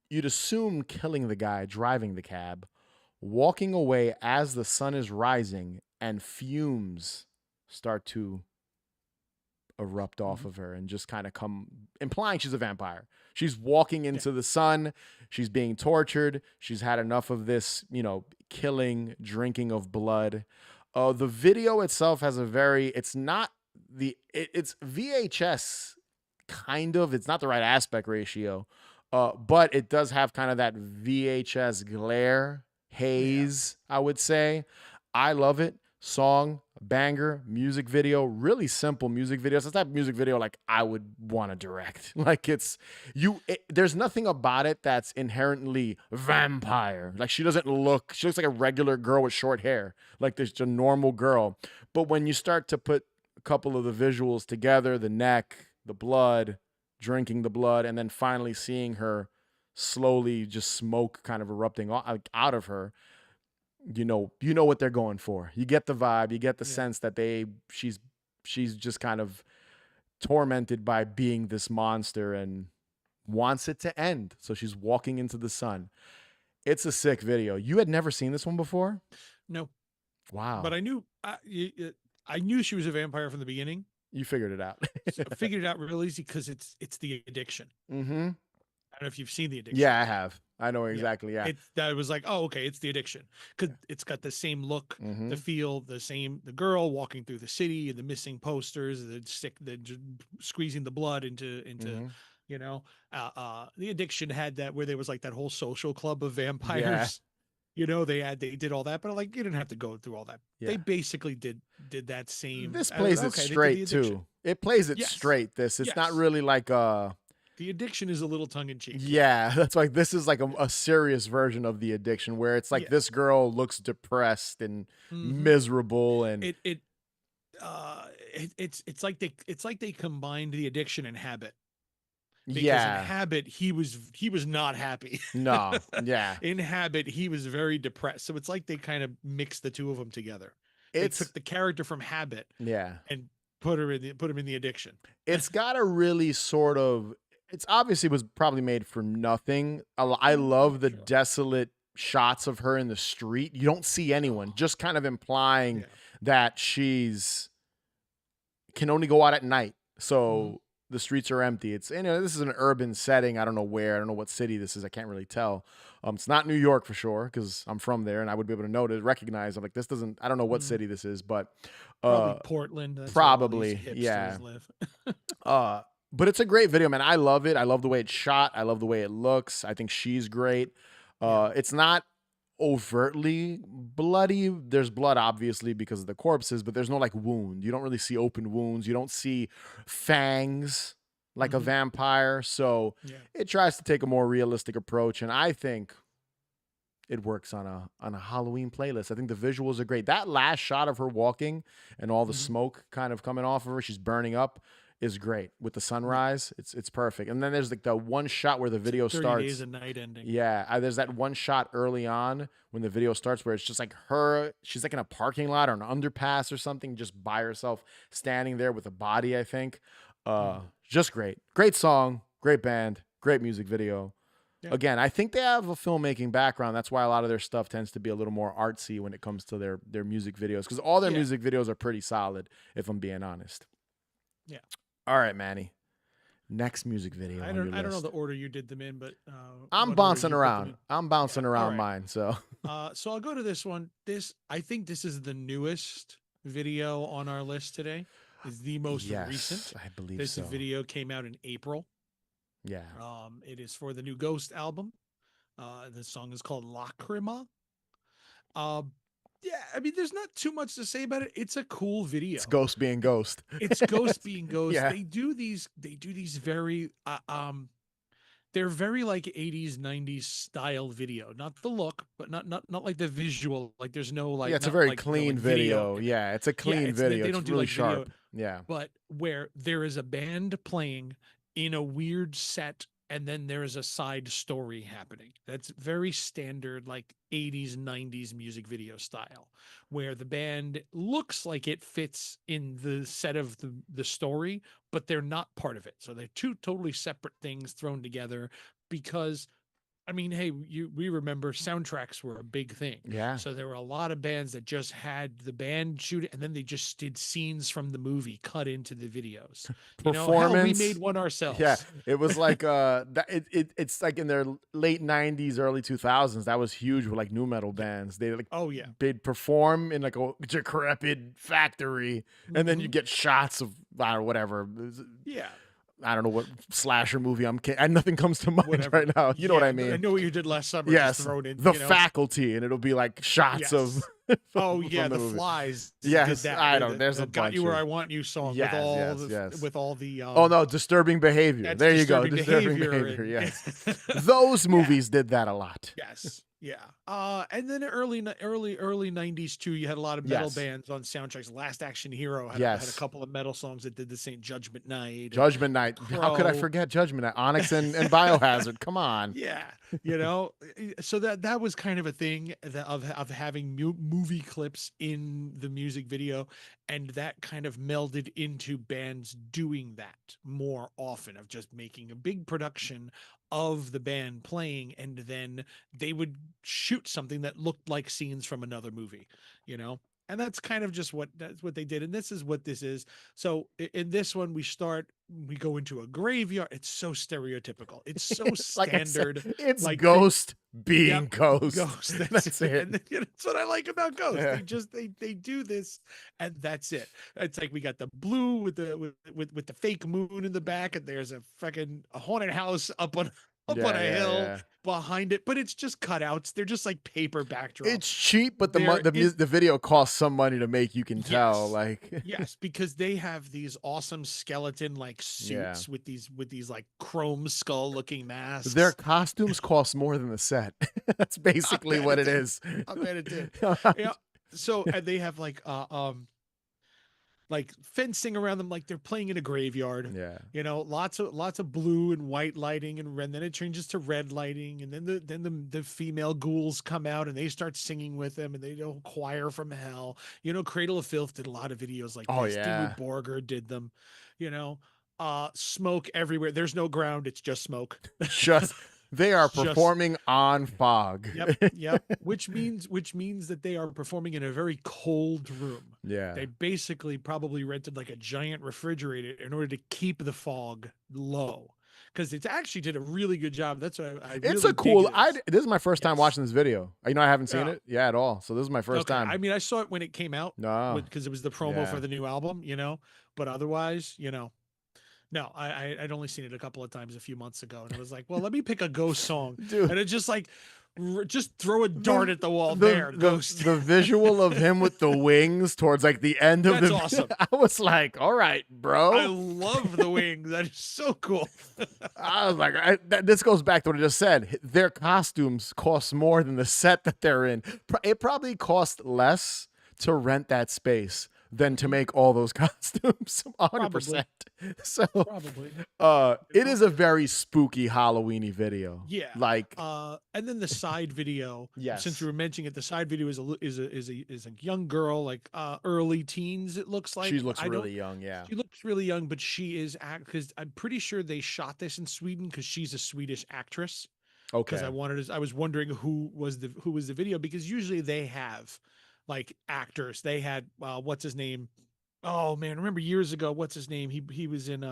You'd assume killing the guy driving the cab, walking away as the sun is rising, and fumes start to erupt off of her and just kind of come, implying she's a vampire. She's walking into the sun. She's being tortured. She's had enough of this, killing, drinking of blood. The video itself has it's not it's VHS kind of. It's not the right aspect ratio, but it does have kind of that VHS glare haze, I would say. I love it. Song, banger, music video, really simple music video. It's the type of music video like I would want to direct. Like there's nothing about it that's inherently vampire. Like she looks like a regular girl with short hair. Like there's a normal girl. But when you start to put a couple of the visuals together, the neck, the blood, drinking the blood, and then finally seeing her slowly just smoke kind of erupting out of her, you know what they're going for. You get the vibe, you get the sense that she's just kind of tormented by being this monster and wants it to end. So she's walking into the sun. It's a sick video. You had never seen this one before? No. Wow. But I knew she was a vampire from the beginning. You figured it out. So I figured it out real easy because it's the addiction. Mm-hmm. I don't know if you've seen the addiction. Yeah, I have. I know exactly. Yeah. That was like, oh, okay, it's the addiction because it's got the same look, Mm-hmm. the feel, the girl walking through the city and the missing posters, the squeezing the blood into Mm-hmm. the addiction had that where there was like that whole social club of vampires. Yeah. They did all that, but like you didn't have to go through all that. Yeah. They basically did that same. This plays it straight too. It plays it straight. It's not really like the addiction is a little tongue in cheek. Yeah, that's like this is like a serious version of the addiction where it's like this girl looks depressed and miserable, and it's like they combined the addiction and habit. Because in Habit he was not happy. No, yeah. In Habit he was very depressed. So it's like they kind of mixed the two of them together. They took the character from Habit, and put him in the addiction. It's got a really sort of. It's obviously was probably made for nothing. I love the desolate shots of her in the street. You don't see anyone, just kind of implying that she's can only go out at night. So the streets are empty. It's, this is an urban setting. I don't know where. I don't know what city this is. I can't really tell. It's not New York for sure because I'm from there and I would be able to recognize. I'm like, this doesn't. I don't know what Mm, city this is, but probably uh, Portland. That's where all these probably, hipsters yeah. live. Uh, but it's a great video, man. I love it. I love the way it's shot. I love the way it looks. I think she's great. Yeah. It's not overtly bloody. There's blood, obviously, because of the corpses, but there's no like wound. You don't really see open wounds. You don't see fangs like a Hmm. vampire. So Yeah. it tries to take a more realistic approach, and I think it works on a Halloween playlist. I think the visuals are great. That last shot of her walking and all the Hmm. smoke kind of coming off of her, she's burning up, is great with the Yeah. sunrise. It's perfect. And then there's like the one shot where the It's like video 30 Days starts. a Night ending. Yeah, there's that one shot early on when the video starts where it's just like her. She's like in a parking lot or an underpass or something, just by herself, standing there with a body. I think, Mm. just great, great song, great band, great music video. Yeah. Again, I think they have a filmmaking background. That's why a lot of their stuff tends to be a little more artsy when it comes to their music videos, because all their Yeah. music videos are pretty solid, if I'm being honest. Yeah. All right, Manny. Next music video I on don't your I don't know list. the order you did them in, but I'm what order bouncing you put them around. in? I'm Yeah. bouncing All around right. mine. So So I'll go to this one. I think this is the newest video on our list today. Is the most yes, recent. I believe This so. video came out in April. Yeah. It is for the new Ghost album. The song is called Lacrima. Uh, yeah, I mean, there's not too much to say about it. It's a cool It's video. Ghost being Ghost. It's Ghost being Ghost. Yeah. They do these very they're very like 80s 90s style video, not the look, but not like the visual, like there's no Yeah, like it's a not very like clean like video video. in it. Yeah, it's a Yeah, clean it's they, video. they It's don't do really like video, sharp. Yeah. but where there is a band playing in a weird set and then there is a side story happening. That's very standard like 80s 90s music video style, where the band looks like it fits in the set of the story, but they're not part of it. So they're two totally separate things thrown together because I mean, hey, we remember soundtracks were a big thing. Yeah. So there were a lot of bands that just had the band shoot it and then they just did scenes from the movie cut into the videos. Hell, we made Performance. one Yeah, ourselves. it was like that. It's like in their late '90s, early 2000s. That was huge with like new metal Yeah. bands. They like Oh yeah. they'd perform in like a decrepit factory, and then you Hmm. get shots of I don't know, whatever. Yeah. I don't know what slasher movie nothing comes to mind Whatever. right now. You know what Yeah. I I mean? know what you did last summer, just Yes, thrown in, The Faculty, and it'll be like shots of Yes. Oh yeah, from the the movie. Flies did Yes, that. I The, don't. There's a "Got bunch You Where of I Want You" song with yes, all yes, yes. the Oh no, disturbing behavior. that's There you go, disturbing disturbing behavior. behavior. Yes, And those yeah. movies did that a lot. Yes. Yeah. And then early 90s too, you had a lot of metal Yes, bands on soundtracks. Last Action Hero had a yes. couple of metal songs that did the same. Judgment Night and Judgment Night. How could I Crow. forget Judgment Night? Onyx and Biohazard. Come on. Yeah, so that was kind of a thing of having movie clips in the music video, and that kind of melded into bands doing that more often, of just making a big production of the band playing, and then they would shoot something that looked like scenes from another movie, you know. And that's kind of just that's what they did, and this is what this is. So in this one, we go into a graveyard. It's so stereotypical. It's so Like I said, standard. it's Like Ghost yep, being Ghost. Ghost. That's That's it. it. And that's what I like about Ghost. Yeah. They do this, and that's it. It's like we got the blue with the fake moon in the back, and there's a haunted house up on Yeah, a yeah, hill yeah. behind it, but it's just cutouts. They're just like paper It's backdrops. cheap, but There is the video costs some money to make. You can tell, yes. like, Yes, because they have these awesome skeleton like yeah. suits with these like chrome skull looking Their masks. costumes cost more than the set. That's I basically bet what it it did. is. I bet it did. Yeah. So and they have like fencing around them, like they're playing in a graveyard. Yeah. Lots of blue and white lighting, and then it changes to red lighting, and then the female ghouls come out and they start singing with them, and they do choir from hell. Cradle of Filth did a lot of videos like Oh this. yeah. Dimmu Borgir did them. You know, smoke everywhere. There's no ground; it's just smoke. Just They are It's just performing on fog. yep, yep. Which means that they are performing in a very cold room. Yeah. They basically probably rented like a giant refrigerator in order to keep the fog low. Because it actually did a really good job. That's what I It's really a dig cool this. this is my first time Yes. watching this video. You know, I haven't seen Yeah. it. Yeah, at all. So this is my first Okay. time. I mean, I saw it when it came out No. because it was the promo for Yeah. the new album, but otherwise, no, I'd only seen it a couple of times a few months ago, and it was like, well, let me pick a Ghost song, Dude, and it just like just throw a dart the at the wall. the There, the Ghost. the visual of him with the wings towards like the end of That's the awesome. I was like, all right, I bro. love the wings. That is so cool. I was like, this goes back to what I just said. Their costumes cost more than the set that they're in. It probably cost less to rent that space than to Mhm. make all those costumes. Probably, 100%. So, probably. You it know? is a very spooky Halloweeny video. Yeah. Like, And then the side video, since you yes, were mentioning it, the side video is a young girl, like early teens. It looks she like looks I don't. really young. Yeah. She looks really young, but she is because I'm pretty sure they shot this in Sweden because she's a Swedish actress. Because Okay. I was wondering who was the video because usually they have like actors. They had what's his name? Oh man, remember years ago? What's his name? He was in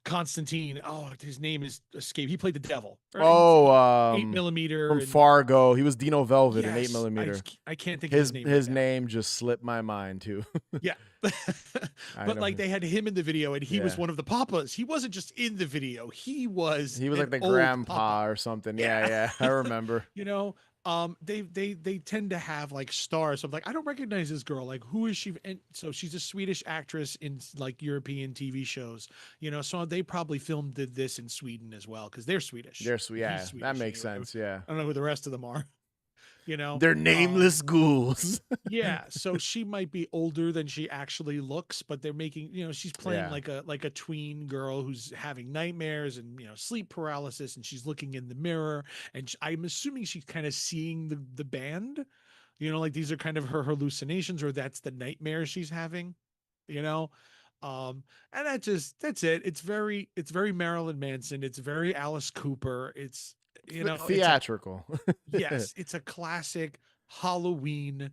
Constantine. Oh, his name is escape. He played the devil. Or Oh, 8 millimeter from and Fargo. He was Dino Velvet in 8 yes, millimeter. I can't think of his His name right his now. name just slipped my mind too. Yeah. I But know. like they had him in the video and he was Yeah. one of the papas. He wasn't just in the video. He was He was an like the old papa. grandpa or something. Yeah, Yeah. yeah. I remember. you know, they tend to have like stars. So I'm like, I don't recognize this girl. Like, who is she? And so she's a Swedish actress in like European TV shows. So they probably filmed this in Sweden as well because they're Swedish. He's Yeah, that Swedish makes anyway. sense. Yeah. I don't know who the rest of them are. You know, They're um, nameless ghouls. yeah, so she might be older than she actually looks, but they're making, she's playing Yeah. like a tween girl who's having nightmares and sleep paralysis, and she's looking in the mirror, and I'm assuming she's kind of seeing the band, like these are kind of her hallucinations, or that's the nightmare she's having, you know, and that's it. It's very Marilyn Manson. It's very Alice Cooper. It's a Theatrical. yes, it's a classic Halloween,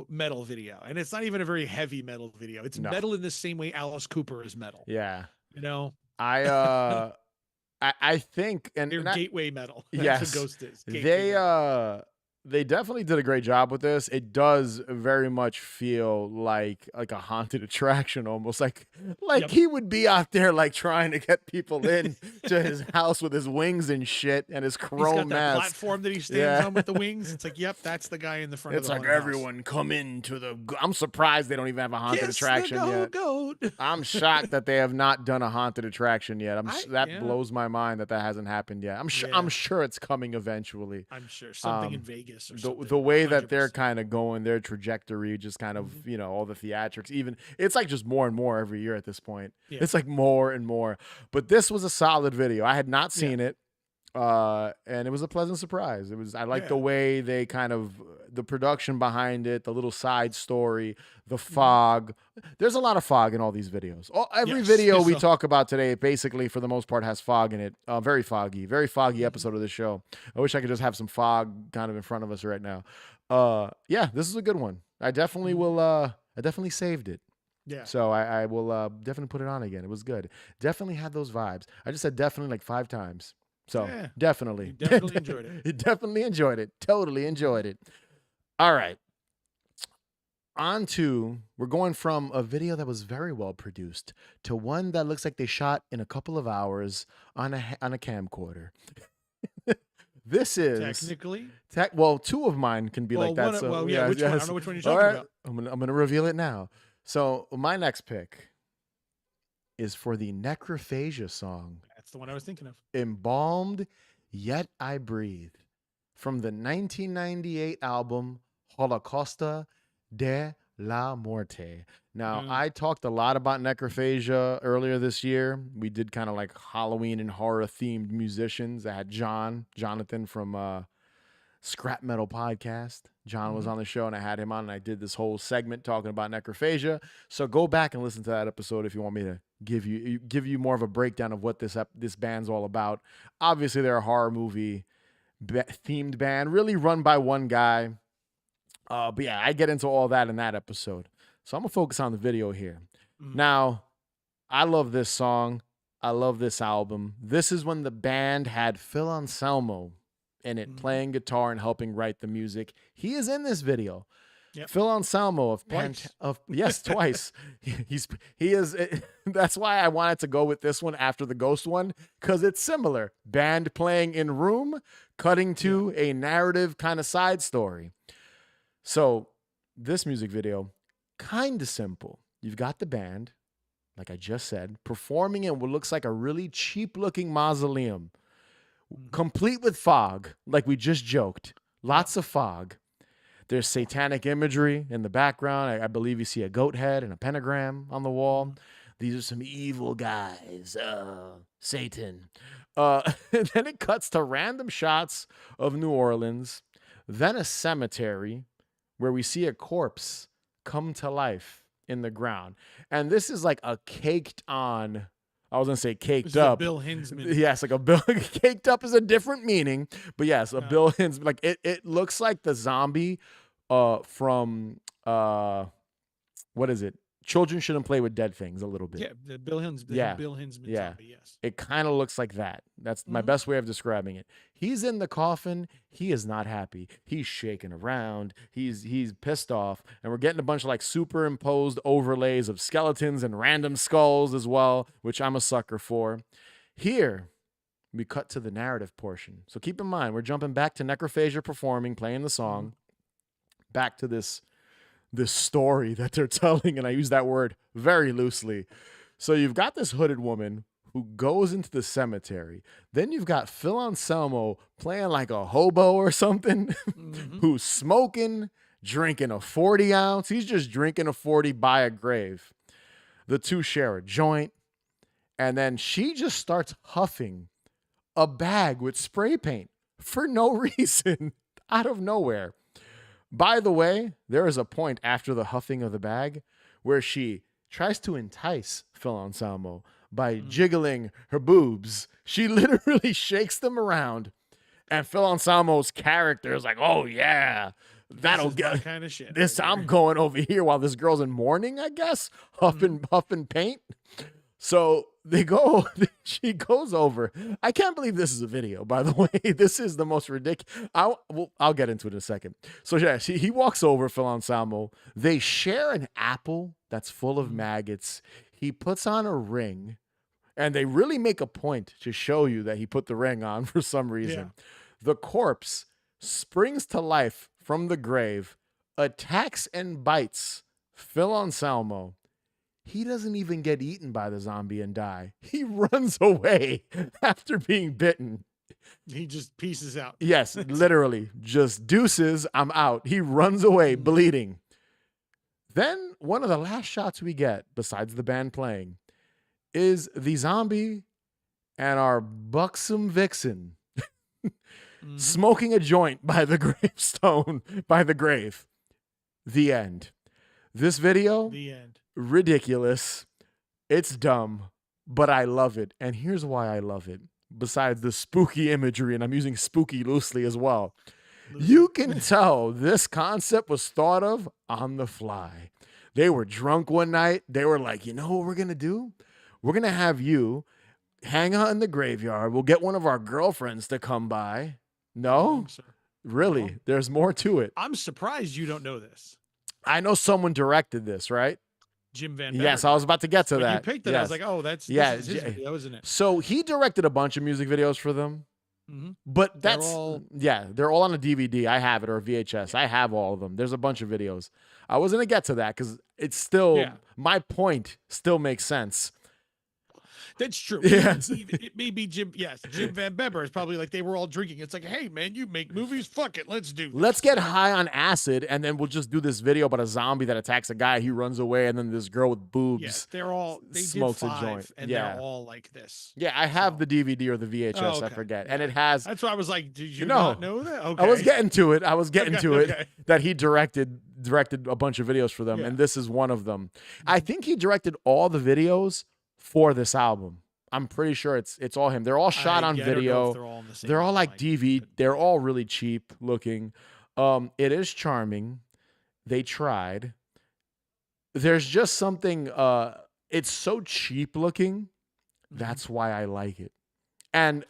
metal video. And it's not even a very heavy metal video. It's No. metal in the same way Alice Cooper is metal. Yeah. You know, I uh I think they're and I, gateway metal. That's what yes. Ghost is. Gateway metal. They definitely did a great job with this. It does very much feel like a haunted attraction almost like Yep. he would be out there like trying to get people in to his house with his wings and shit and his He's got chrome that mask. platform that he stands Yeah. on with the wings. It's like, yep, that's the guy in the front It's of the like haunted house. everyone come into I'm surprised they don't even have a haunted Kiss the attraction yet. goat. I'm shocked that they have not done a haunted attraction yet. That Yeah, blows my mind that hasn't happened yet. I'm yeah. sure it's coming eventually. I'm sure something in Um, Vegas or the something. the way that they're 100%. kind of going, their trajectory, just kind of Mhm. all the theatrics, even it's like just more and more every year at this point. Yeah. It's like more and more. But this was a solid video. I had not Yeah. seen it, and it was a pleasant surprise. I like the Yeah. way they kind of the production behind it, the little side story, the Mhm. fog. There's a lot of fog in all these videos. Every Yes. video we So, talk about today, basically for the most part, has fog in it. Very foggy mhm. episode of the show. I wish I could just have some fog kind of in front of us right now. Yeah, this is a good one. I definitely Mhm. will. I definitely saved it. Yeah. So I will definitely put it on again. It was good. Definitely had those vibes. I just said definitely like 5 times. So Yeah. definitely, You definitely enjoyed it. definitely enjoyed it. Totally Mhm. enjoyed it. All right. We're going from a video that was very well produced to one that looks like they shot in a couple of hours on a camcorder. This is Technically. well, two of mine can be like Well, that. one. So Well, yeah. yeah, Which one? I don't yes. know which one you're All talking right, about. I'm gonna reveal it now. So my next pick is for the Necrophagia song That's the one I was thinking of. "Embalmed Yet I Breathe" from the 1998 album Holocausta de la Muerte. Now, Mm. I talked a lot about Necrophagia earlier this year. We did kind of like Halloween and horror themed musicians. I had Jonathan from Scrap Metal Podcast. John was Mhm. on the show and I had him on and I did this whole segment talking about necrophagia. So go back and listen to that episode if you want me to give you more of a breakdown of what this band's all about. Obviously, they're a horror movie themed band, really run by one guy. But yeah, I get into all that in that episode. So I'm gonna focus on the video here. Mhm. Now, I love this song. I love this album. This is when the band had Phil Anselmo in it, Mhm. playing guitar and helping write the music. He is in this video. Yep. Phil Anselmo Twice. yes, twice. He is. That's why I wanted to go with this one after the Ghost one, because it's similar. Band playing in room, cutting to a narrative kind of side story. So this music video, kind of simple. You've got the band, like I just said, performing in what looks like a really cheap looking mausoleum, complete with fog, like we just joked. Lots of fog. There's satanic imagery in the background. I believe you see a goat head and a pentagram on the wall. These are some evil guys. Satan. And then it cuts to random shots of New Orleans, then a cemetery where we see a corpse come to life in the ground. And this is like a caked on, I was going to say caked This is a up. Bill Hinsman. Yes, like a Bill caked up is a different meaning, but yes, a Bill Hinsman. Like it looks like the zombie from what is it? Children Shouldn't Play with Dead Things a little bit. Yeah, the Bill Hinsman. Yeah. Bill Hinsman Yeah. zombie. Yes. It kind of looks like that. That's my best way of describing it. He's in the coffin. He is not happy. He's shaking around. He's pissed off. And we're getting a bunch of like superimposed overlays of skeletons and random skulls as well, which I'm a sucker for. Here, we cut to the narrative portion. So keep in mind, we're jumping back to necrophagia performing, playing the song, back to this story that they're telling, and I use that word very loosely. So you've got this hooded woman who goes into the cemetery. Then you've got Phil Anselmo playing like a hobo or something, who's smoking, drinking a 40 ounce. He's just drinking a 40 by a grave. The two share a joint, and then she just starts huffing a bag with spray paint for no reason, out of nowhere. By the way, there is a point after the huffing of the bag where she tries to entice Phil Anselmo by jiggling her boobs. She literally shakes them around, and Phil Anselmo's character is like, "Oh yeah, that'll get kind of shit. this. I'm going over here while this girl's in mourning, I guess, huffing paint." So they go, she goes over. I can't believe this is a video, by the way. This is the most ridiculous. I'll get into it in a second. So yeah, he walks over, Phil Anselmo. They share an apple that's full of maggots. He puts on a ring, and they really make a point to show you that he put the ring on for some reason. Yeah. The corpse springs to life from the grave, attacks and bites Phil Anselmo. He doesn't even get eaten by the zombie and die. He runs away after being bitten. He just pieces out. Yes, literally. Just deuces, I'm out. He runs away bleeding. Then one of the last shots we get, besides the band playing, is the zombie and our buxom vixen smoking a joint by the gravestone, by the grave. The end. This video, The end. ridiculous. It's dumb, but I love it. And here's why I love it. Besides the spooky imagery, and I'm using spooky loosely as well. You can tell this concept was thought of on the fly. They were drunk one night. They were like, you know what we're going to do? We're going to have you hang out in the graveyard. We'll get one of our girlfriends to come by. No? Really? No. There's more to it. I'm surprised you don't know this. I know someone directed this, right? Jim Van Yes, Bever. I was about to get to When that. you picked it, I was like, oh, this is his video, isn't it? So he directed a bunch of music videos for them. But They're that's all- they're all on a DVD. I have it, or a VHS. I have all of them. There's a bunch of videos. I was gonna get to that because it's still my point still makes sense. That's true. Yes. Even it may be Jim. Yes, Jim Van Bebber is probably like they were all drinking. It's like, hey man, you make movies. Fuck it, let's do Let's this. get high on acid and then we'll just do this video about a zombie that attacks a guy. He runs away, and then this girl with Yeah, boobs they're all they did smokes a joint. 5, and they're Yeah. all like this. Yeah, I have So, the DVD or the oh, VHS, I okay, forget. And yeah. it has, That's why I was like, did you you not know, know that? I was Okay, getting to it. I was getting okay, to it okay. that he directed a bunch of videos for them, Yeah. and this is one of them. I Mhm. think he directed all the videos for this album. I'm pretty sure it's all him. They're all shot on I don't know if video. they're all in the same They're all one. like I DV. couldn't They're tell you. all really cheap looking. It is charming. They tried. There's just something it's so cheap looking. Mhm. That's why I like it. And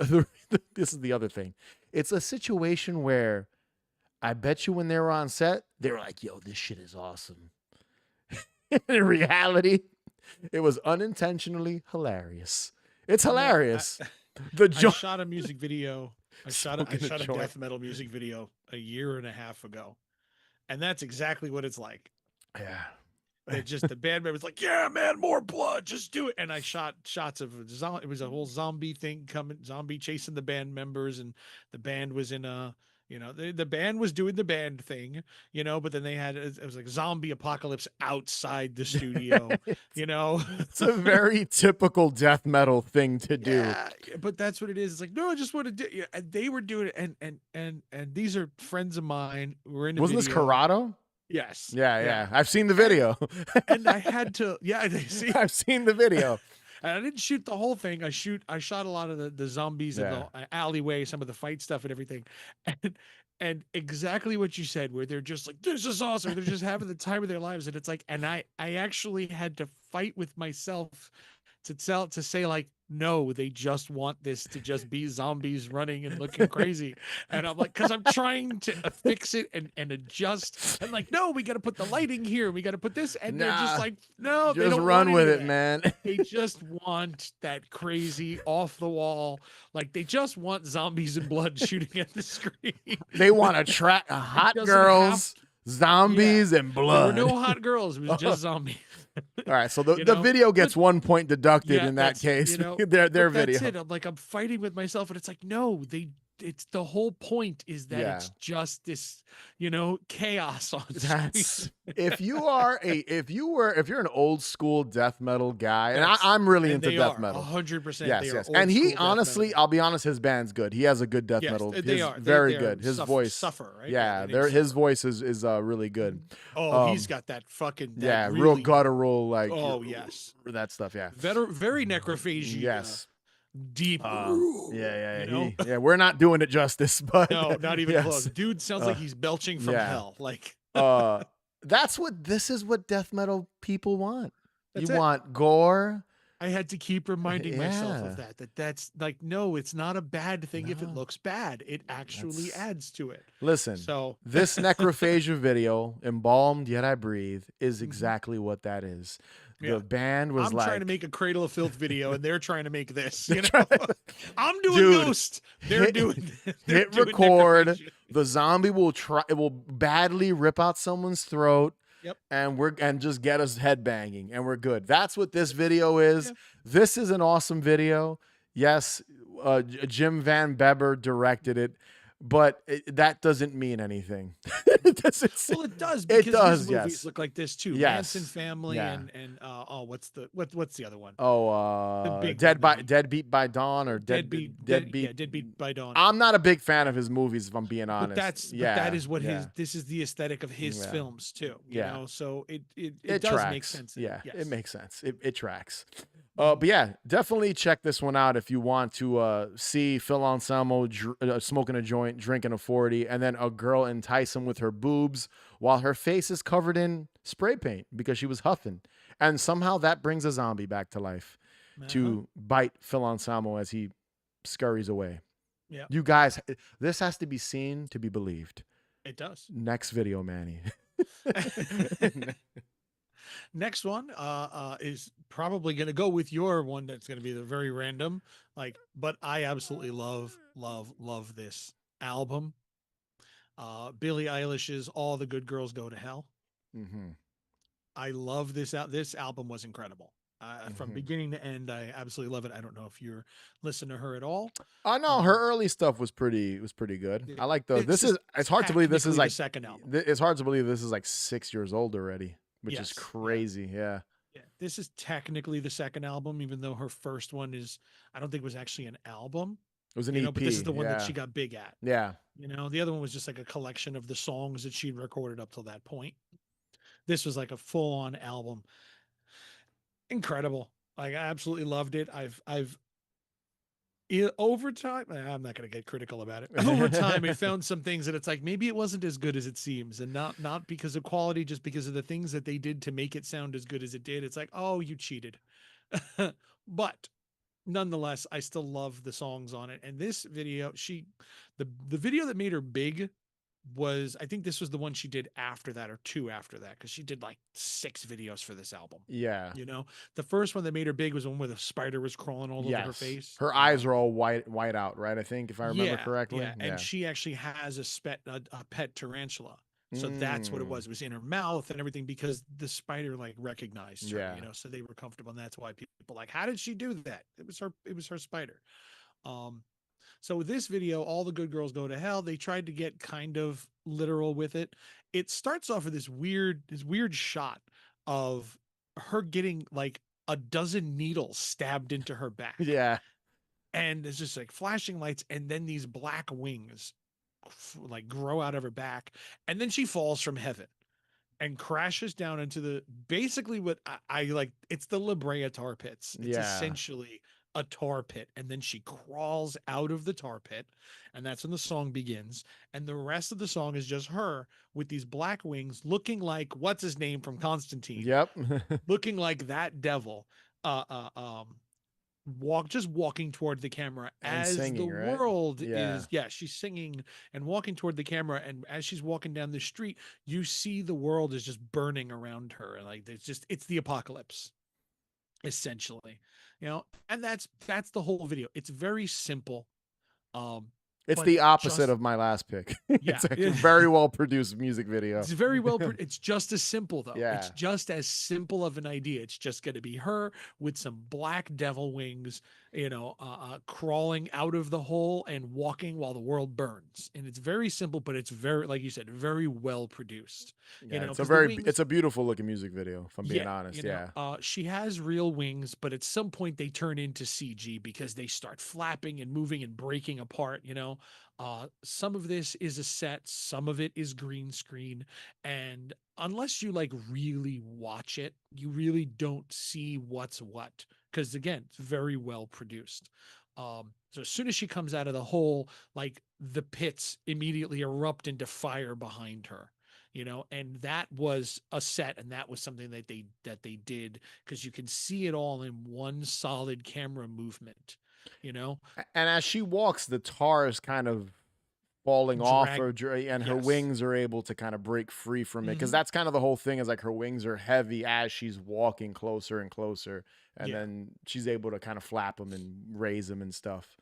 this is the other thing. It's a situation where I bet you when they were on set, they were like, yo, this shit is awesome. In reality, it was unintentionally hilarious. It's You know, hilarious. The I joint shot a music video. I smoking a shot a joint. death metal music video a year and a half ago, and that's exactly what it's like. Yeah. That just the band members like, yeah, man, more blood, just do it. And I shot shots of it was a whole zombie thing coming, zombie chasing the band members, and the band was in a, the band was doing the band thing, but then they had it was like zombie apocalypse outside the studio, it's, you know. it's a very typical death metal thing to do. Yeah, but that's what it is. It's like, no, I just want to do. Yeah, and they were doing it, and these are friends of mine. We're in a Wasn't this video. Corrado? Yes, Yeah, yeah, yeah. I've seen the and video. and I had to, yeah, see. I've seen the video. And I didn't shoot the whole thing. I shot a lot of the zombies in the Yeah. alleyway, some of the fight stuff and everything. And exactly what you said, where they're just like, this is awesome. They're just having the time of their lives. And it's like, and I actually had to fight with myself to say like, no, they just want this to just be zombies running and looking crazy. And I'm like, because I'm trying to fix it and adjust. And like, no, we got to put the lighting here. We got to put this. And they're just Nah, like, no, they just don't want run any with of it, that. man. They just want that crazy off the wall. Like they just want zombies and blood shooting at the screen. They want to track It hot doesn't have, girls, yeah. zombies, and There were blood. no hot girls. It was just zombies. All right, so the, you the know, video but gets 1 point deducted yeah, in that that's case. you know, their but that's video. it. I'm like, I'm fighting with myself, and it's like, no, it's the whole point is that Yeah. it's just this, chaos on That's screen. if you're an old school death metal guy, and That's I'm really and into they death are metal. 100%. They Yes, are yes. And old he school death honestly, metal. I'll be honest, his band's good. He has a good death Yes, metal. they His are. very They are good. His voice. suffer, right? Yeah, Yeah, their name his suffer. voice is really good. Oh, he's Um got that fucking that yeah, real really. guttural like Oh yes, that stuff, yeah. very necrophagy, Yes. deep. Yeah, we're not doing it justice, but No, not even close. yes. Dude sounds Uh, like he's belching from yeah. hell. Like Uh this is what death metal people want. You that's it. want gore. I had to keep reminding myself of Yeah. that's like, no, it's not a bad thing if it No. looks bad. It actually That's adds to it. Listen, So this necrophagia video, Embalmed Yet I Breathe, is Mhm. exactly what that is. Yeah. The band was I'm like, trying to make a Cradle of Filth video, and they're trying to make this. they're trying to- I'm doing Dude, Ghost. They're hit- doing. They're hit doing record. necrophagia. The zombie will badly rip out someone's throat. Yep. And just get us headbanging, and we're good. That's what this video is. Yeah. This is an awesome video. Yes, Jim Van Bebber directed it, but that doesn't mean anything. It doesn't. Well, it does because does, his movies yes. look like this too. Yes. Manson Family Yeah. and what's the other one? Oh, big one that he- Deadbeat by Dawn or Deadbeat. Deadbeat. Deadbeat by Dawn. I'm not a big fan of his movies, if I'm being honest. But that is what yeah. his. This is the aesthetic of his Yeah. films too. You Yeah. know, so it It does tracks. make sense. Yeah, Yes. it makes sense. It tracks. But yeah, definitely check this one out if you want to see Phil Anselmo smoking a joint, drinking a 40, and then a girl entice him with her boobs while her face is covered in spray paint because she was huffing. And somehow that brings a zombie back to life to bite Phil Anselmo as he scurries away. Yeah. You guys, this has to be seen to be believed. It does. Next video, Manny. Next one is probably going to go with your one that's going to be the very random, but I absolutely love this album. Billie Eilish's All the Good Girls Go to Hell. Mm-hmm. I love this. This album was incredible. From Mhm. beginning to end, I absolutely love it. I don't know if you're listening to her at all. Oh no, her Um, early stuff was pretty good. yeah, I like the this this is is it's hard to believe this is technically the like second album. it's hard to believe this is like 6 years old already, which is Yes, yeah, crazy. Yeah. yeah. This is technically the second album, even though her first one is, I don't think it was actually an album, It was an but this is EP. the one that she Yeah. got big at. Yeah. The other one was just like a collection of the songs that she'd recorded up till that point. This was like a full on album. Incredible. Like I absolutely loved it. Over time, I'm not going to get critical about it. Over time, I found some things that it's like maybe it wasn't as good as it seems, and not because of quality, just because of the things that they did to make it sound as good as it did. It's like, oh, you cheated. But nonetheless, I still love the songs on it. And this video, the video that made her big was, I think this was the one she did after that or two after that, because she did like 6 videos for this album. Yeah. You know, the first one that made her big was the one where the spider was crawling all over her Yes. face. Her eyes are all white out, right? I think if I remember Yeah, correctly. yeah, and Yeah. she actually has a pet tarantula. So that's what it Mm. was. It was in her mouth and everything because the spider like recognized her, Yeah. so they were comfortable, and that's why people like, how did she do that? It was her spider. Um, so with this video, All the Good Girls Go to Hell, they tried to get kind of literal with it. It starts off with this weird shot of her getting like a dozen needles stabbed into her back. Yeah. And it's just like flashing lights, and then these black wings like grow out of her back, and then she falls from heaven and crashes down into the basically what I like. It's the La Brea tar pits. It's Yeah. essentially a tar pit, and then she crawls out of the tar pit, and that's when the song begins. And the rest of the song is just her with these black wings, looking like what's his name from Constantine, Yep. looking like that devil. Uh, uh, um, walking toward the camera And as the singing, right? world Yeah. is, yeah, she's singing and walking toward the camera, and as she's walking down the street, you see the world is just burning around her, and like it's the apocalypse essentially. And that's the whole video. It's very simple, um It's but the opposite just of my last pick. yeah. It's a very well produced music video. It's very well. It's just as simple though. It's Yeah. just as simple of an idea. It's just going to be her with some black devil wings, crawling out of the hole and walking while the world burns. And it's very simple, but it's very, like you said, very well produced. Yeah, it's a Because the very wings, it's a beautiful looking music video, if I'm being yeah, honest. Yeah. she has real wings, but at some point they turn into CG because they start flapping and moving and breaking apart. Some of this is a set, some of it is green screen, and unless you like really watch it, you really don't see what's what. Because again, it's very well produced. So as soon as she comes out of the hole, like the pits immediately erupt into fire behind her, and that was a set, and that was something that they did because you can see it all in one solid camera movement, you know And as she walks, the tar is kind of falling off drag. her, and her Yes. wings are able to kind of break free from it. Because Hmm. that's kind of the whole thing, is like her wings are heavy as she's walking closer and closer, and Yeah. then she's able to kind of flap them and raise them and stuff.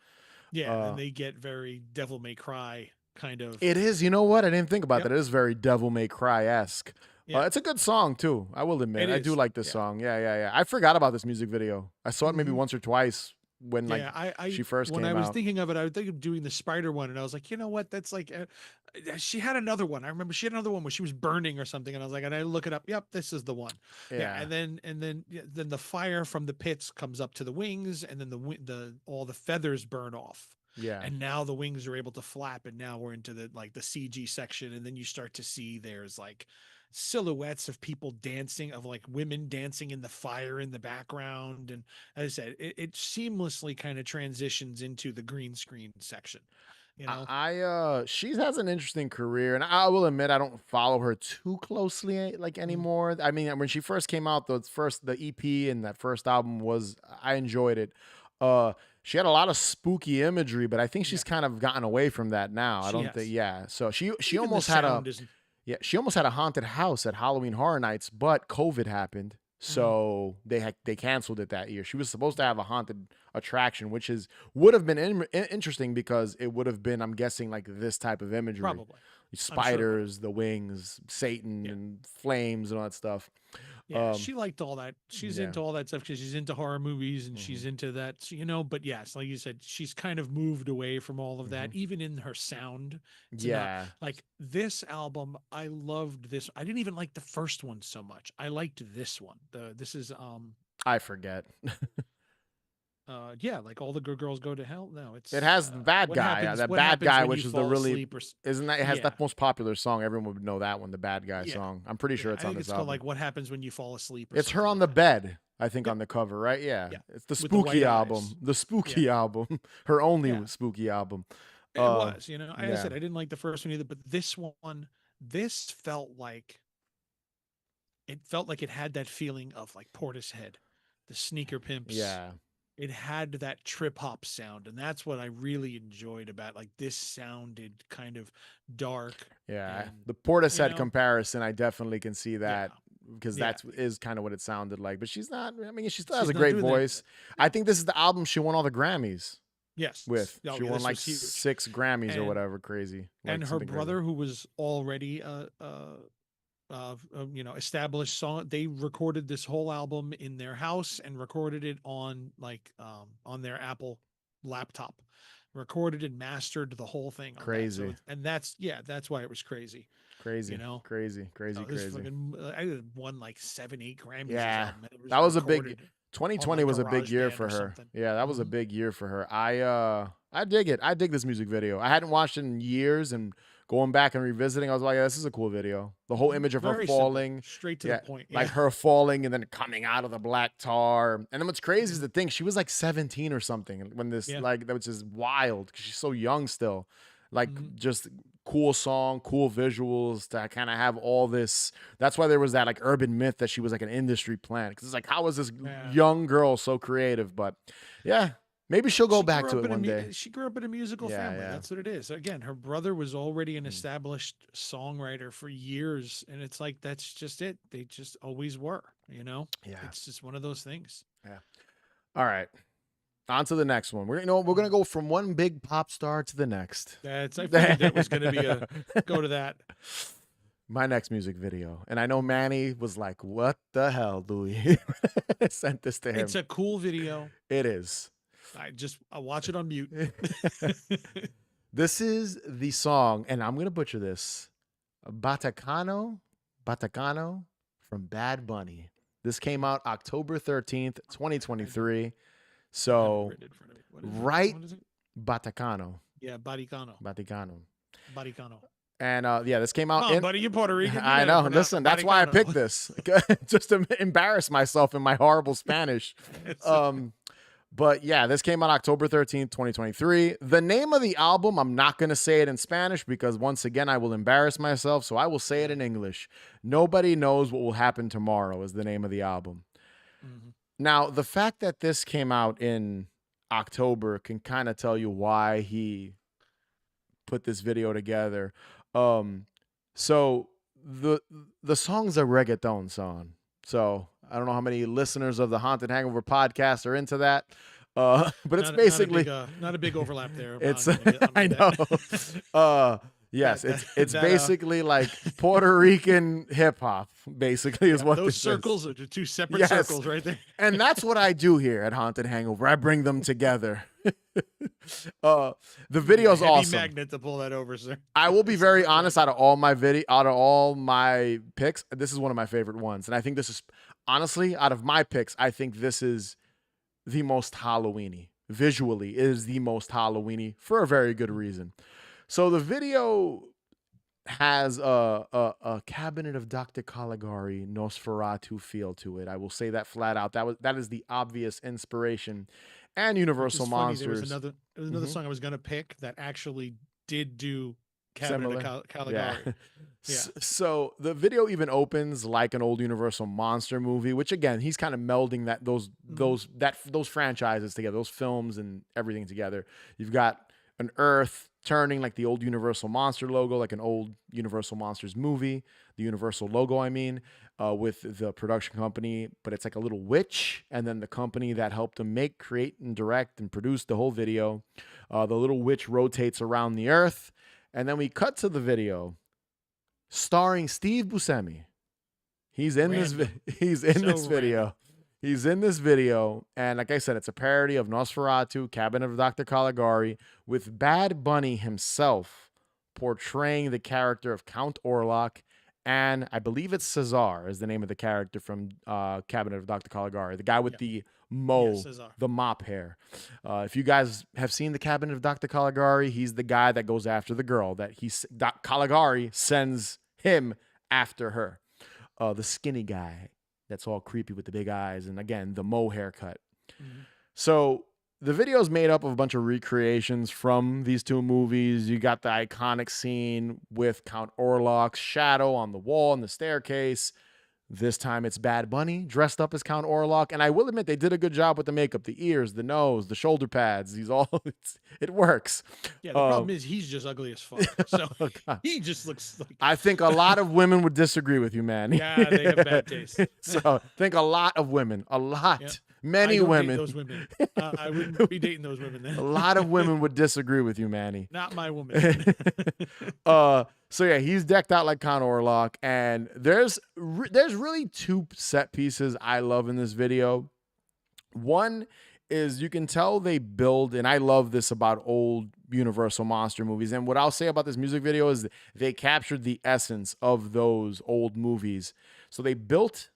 Yeah, Uh, and they get very Devil May Cry kind of. It is. You know what? I didn't think about Yep. that. It is very Devil May Cry esque. Yeah. It's a good song too. I will admit, It I do is. like this Yeah. song. Yeah, yeah, yeah. I forgot about this music video. I saw it maybe Hmm. once or twice when like Yeah, I she first when I came was out. thinking of it, I would think of doing the spider one, and I was like, you know what? That's like, she had another one. I remember she had another one where she was burning or something, and I was like, and I look it up. Yep, this is the one. Yeah, Yeah, and then the fire from the pits comes up to the wings, and then the all the feathers burn off, yeah. and now the wings are able to flap, and now we're into the CG section, and then you start to see there's like silhouettes of people dancing, of like women dancing in the fire in the background, and as I said, it seamlessly kind of transitions into the green screen section you know She has an interesting career, and I will admit I don't follow her too closely like Mm, anymore. I mean, when she first came out, the EP and that first album was, I enjoyed it. She had a lot of spooky imagery, but I think yeah, she's kind of gotten away from that now. I she don't think, has. yeah. So she Even the almost had a sound isn't. yeah, she almost had a haunted house at Halloween Horror Nights, but COVID happened. Mhm. So they canceled it that year. She was supposed to have a haunted attraction, which is would have been interesting because it would have been, I'm guessing, like this type of imagery: Probably. I'm sure it would have. spiders, the wings, Satan, Yeah. and flames and all that stuff. Yeah, she liked all that. She's Yeah. into all that stuff because she's into horror movies and Hmm. she's into that, but yes, like you said, she's kind of moved away from all of that, Hmm. even in her sound. It's not Yeah. like this album. I loved this. I didn't even like the first one so much. I liked this one. This is I forget. yeah, like all the good girls go to hell. No, It it's has the bad guy. What That bad happens guy, when you which is the fall really, asleep isn't that, it has yeah. that most popular song. Everyone would know that one, the bad guy Yeah. song. I'm pretty sure Yeah, it's I on think this it's called album. like "What Happens When You Fall Asleep" or It's her something on like the that. bed, I think, Yep. on the cover, right? Yeah. Yeah. It's the With the white spooky eyes. album. The spooky Yeah. album. Her only Yeah. spooky album. It Uh was, I yeah. said I didn't like the first one either, but this felt like it had that feeling of like Portishead, the Sneaker Pimps. Yeah. It had that trip hop sound, and that's what I really enjoyed about like this sounded kind of dark Yeah. and The you Portishead know, comparison, I definitely can see yeah. that because Yeah. that's is kind of what it sounded like. But she's not, I mean, she still has She's a not great doing that. voice. I think this is the album she won all the Grammys Yes. with. Oh She yeah, won this like was huge. 6 Grammys or And whatever crazy. and Like her something crazy. brother who was already established song, they recorded this whole album in their house and recorded it on on their Apple laptop, recorded and mastered the whole thing on that. So Crazy. it's, and that's why it was crazy, you Crazy. know. Crazy. Crazy. Oh, this Crazy. fucking I won like 7, 8 Grammys this Yeah. album, and it That was was a big recorded on 2020 like was a big year GarageBand for or her. something. Yeah, that was a Hmm. big year for her. I dig it. I dig this music video. I hadn't watched it in years and going back and revisiting, I was like, yeah, this is a cool video. The whole image of her Very simple, falling. straight to the Yeah, point. like Yeah. her falling and then coming out of the black tar. And then what's crazy is Hmm. the thing, she was like 17 or something when this, Yeah. like, that was just wild because she's so young still. Like, Hmm. just cool song, cool visuals to kind of have all this. That's why there was that like urban myth that she was like an industry plant. Because it's like, how is this Yeah. young girl so creative? But yeah, maybe she'll go back to it one day. She grew up in a musical Yeah, family. yeah. That's what it is. Again, her brother was already an Mm. established songwriter for years, and it's like that's just it. They just always were. Yeah. It's just one of those things. Yeah. All right. On to the next one. We're gonna Mm. go from one big pop star to the next. That's I figured that was going to be a go to that. My next music video, and I know Manny was like, "What the hell, Louis?" Sent this to him. It's a cool video. It is. I watch it on mute. This is the song, and I'm gonna butcher this. Batacano, Batacano from Bad Bunny. This came out October 13th, 2023. I have it So written in front of me. What is it? right, What is it? Batacano, Yeah, Baricano. Baticano. Baricano. And yeah, this came out Come on, in. buddy, you're Puerto Rican. You I know how to know. pronounce Listen, that's why I Baricano. picked this, just to embarrass myself in my horrible Spanish. It's- But yeah, this came out October 13th, 2023. The name of the album, I'm not going to say it in Spanish because once again, I will embarrass myself. So I will say it in English. Nobody Knows What Will Happen Tomorrow is the name of the album. Mhm. Now, the fact that this came out in October can kind of tell you why he put this video together. So the song's a reggaeton song. So I don't know how many listeners of the Haunted Hangover podcast are into that. But it's basically not a big overlap there. it's I'm gonna I get know. that. Yes, That- it's that, basically like Puerto Rican hip hop, basically is what those this is. circles are two separate Yes. circles right there. And that's what I do here at Haunted Hangover. I bring them together. The video's Heavy awesome. magnet to pull that over, sir. I will be very honest. Out of all my picks, this is one of my favorite ones, and I think this is honestly out of my picks. I think this is the most Halloweeny. Visually, it is the most Halloweeny for a very good reason. So the video has a Cabinet of Dr. Caligari Nosferatu feel to it. I will say that flat out. That is the obvious inspiration. And Which Universal is funny. Monsters. There was another Mhm. song I was gonna pick that actually did do Cabinet Similar. of Caligari. Yeah. Yeah. So the video even opens like an old Universal monster movie, which again, he's kind of melding those franchises together, those films and everything together. You've got an Earth turning like the old Universal monster logo, like an old Universal Monsters movie, the Universal logo, I mean, with the production company, but it's like a little witch, and then the company that helped him make, create, and direct and produce the whole video. The little witch rotates around the Earth. And then we cut to the video starring Steve Buscemi. He's in this. Random. He's in So this video. random. He's in this video, and like I said, it's a parody of Nosferatu, Cabinet of Dr. Caligari, with Bad Bunny himself portraying the character of Count Orlok, and I believe it's Cesar is the name of the character from Cabinet of Dr. Caligari, the guy with Yeah. the Yeah, Cesar. the mop hair. If you guys have seen the Cabinet of Dr. Caligari, he's the guy that goes after the girl that Caligari sends him after her. The skinny guy that's all creepy with the big eyes, and again, the Mo haircut. Mhm. So the video is made up of a bunch of recreations from these two movies. You got the iconic scene with Count Orlok's shadow on the wall and the staircase. This time it's Bad Bunny dressed up as Count Orlok. And I will admit they did a good job with the makeup, the ears, the nose, the shoulder pads. It works. Yeah, the problem is he's just ugly as fuck. So Oh, God. he just looks like. I think a lot of women would disagree with you, man. Yeah, they have bad taste. So I think a lot of women, Yeah. many I don't women. date those women. I wouldn't be dating those women then. A lot of women would disagree with you, Manny. Not my woman. So yeah, he's decked out like Count Orlok, and there's really two set pieces I love in this video. One is you can tell they build, and I love this about old Universal monster movies. And what I'll say about this music video is they captured the essence of those old movies. So they built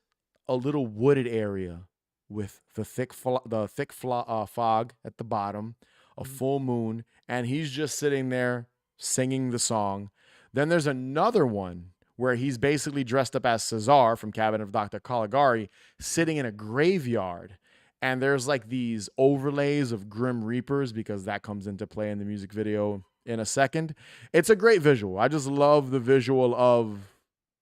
a little wooded area with the thick fog at the bottom, a full moon, and he's just sitting there singing the song. Then there's another one where he's basically dressed up as Cesar from Cabinet of Dr. Caligari, sitting in a graveyard. And there's like these overlays of Grim Reapers because that comes into play in the music video in a second. It's a great visual. I just love the visual of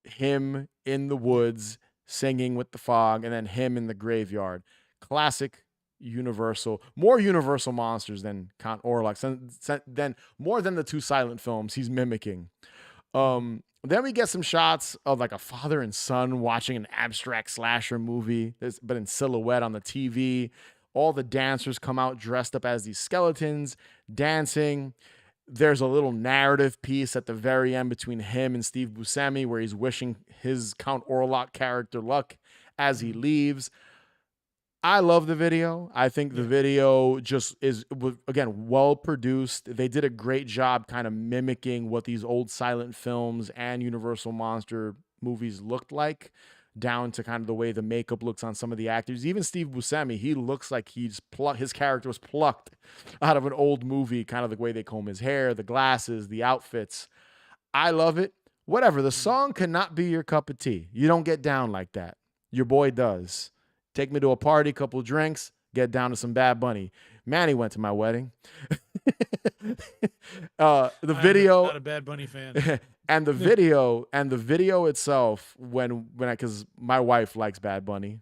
him in the woods singing with the fog and then him in the graveyard. Classic Universal, more Universal monsters than Count Orlok, than more than the two silent films he's mimicking. Then we get some shots of like a father and son watching an abstract slasher movie, but in silhouette on the TV. All the dancers come out dressed up as these skeletons, dancing. There's a little narrative piece at the very end between him and Steve Buscemi where he's wishing his Count Orlok character luck as he leaves. I love the video. I think the video just again, well produced. They did a great job kind of mimicking what these old silent films and Universal monster movies looked like, down to kind of the way the makeup looks on some of the actors. Even Steve Buscemi, he looks like his character was plucked out of an old movie, kind of the way they comb his hair, the glasses, the outfits. I love it. Whatever. The song cannot be your cup of tea. You don't get down like that. Your boy does. Take me to a party, couple drinks, get down to some Bad Bunny. Manny went to my wedding. The video, I'm not a Bad Bunny fan. and the video itself, because my wife likes Bad Bunny.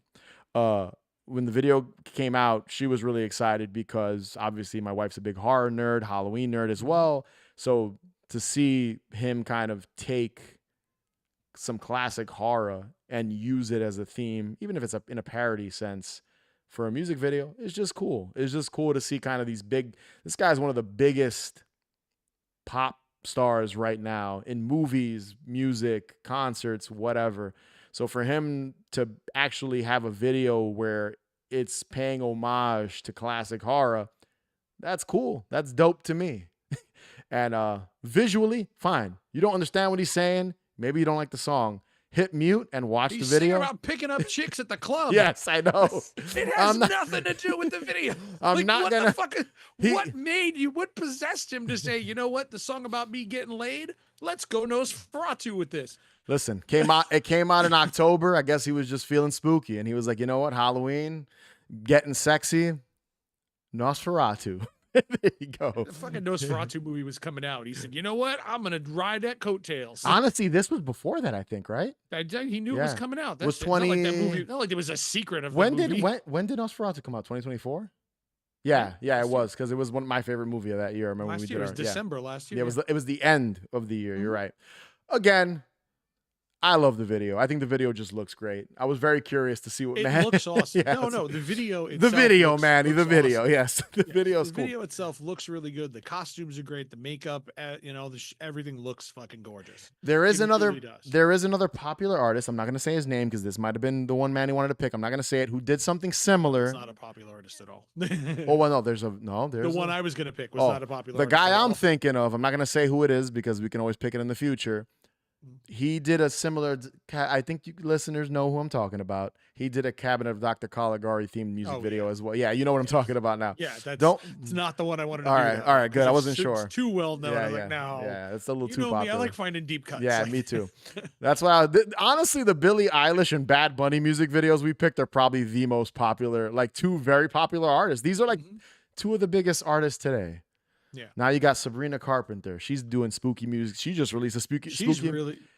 When the video came out, she was really excited because obviously my wife's a big horror nerd, Halloween nerd as well. So to see him kind of take some classic horror and use it as a theme, even if it's in a parody sense for a music video, it's just cool. It's just cool to see kind of this guy's one of the biggest pop stars right now in movies, music, concerts, whatever. So for him to actually have a video where it's paying homage to classic horror, that's cool. That's dope to me. And visually, fine. You don't understand what he's saying. Maybe you don't like the song. Hit mute and watch the video. He's about picking up chicks at the club. Yes, I know. It has nothing to do with the video. I'm not gonna. What possessed him to say, you know what, the song about me getting laid? Let's go Nosferatu with this. Listen, it came out in October. I guess he was just feeling spooky, and he was like, you know what, Halloween, getting sexy, Nosferatu. There you go. The fucking Nosferatu movie was coming out. He said, you know what? I'm going to ride that coattails. Honestly, this was before that, I think, right? He knew it was coming out. That's was 20... not like that movie. Not like there was a secret of when that movie. When did Nosferatu come out? 2024? Yeah, it was, because it was my favorite movie of that year. I remember last when we year did was December last year. Yeah, it was the end of the year. You're right. Again, I love the video. I think the video just looks great. I was very curious to see what It man. looks awesome. No, Yes. no, the video The itself video, Manny. The looks video. awesome. Yes. The Yes, video the is cool. video itself looks really good. The costumes are great. The makeup, everything looks fucking gorgeous. There is It another really does. there is another popular artist. I'm not going to say his name because this might have been the one Manny wanted to pick. I'm not going to say it. Who did something It's similar? not a popular artist at all. Oh The well, no. There's one a I was gonna pick was oh not a popular the artist guy at I'm all. thinking of. I'm not going to say who it is because we can always pick it in the future. Mm. He did a similar. I think you listeners know who I'm talking about. He did a Cabinet of Dr. Caligari themed music Oh video yeah, as well. Yeah, you know what I'm yes, talking about now. yeah. That's Don't. it's not the one I wanted to All do right, though, all right, because good. I wasn't it's sure. too well known. I Yeah, was like, yeah, no, yeah. It's a little you too know me. I popular. like finding deep cuts. Yeah, Like, me too. That's why, honestly, the Billie Eilish and Bad Bunny music videos we picked are probably the most popular, like two very popular artists. These are like mhm, two of the biggest artists today. yeah. Now you got Sabrina Carpenter. She's doing spooky music. She just released a spooky.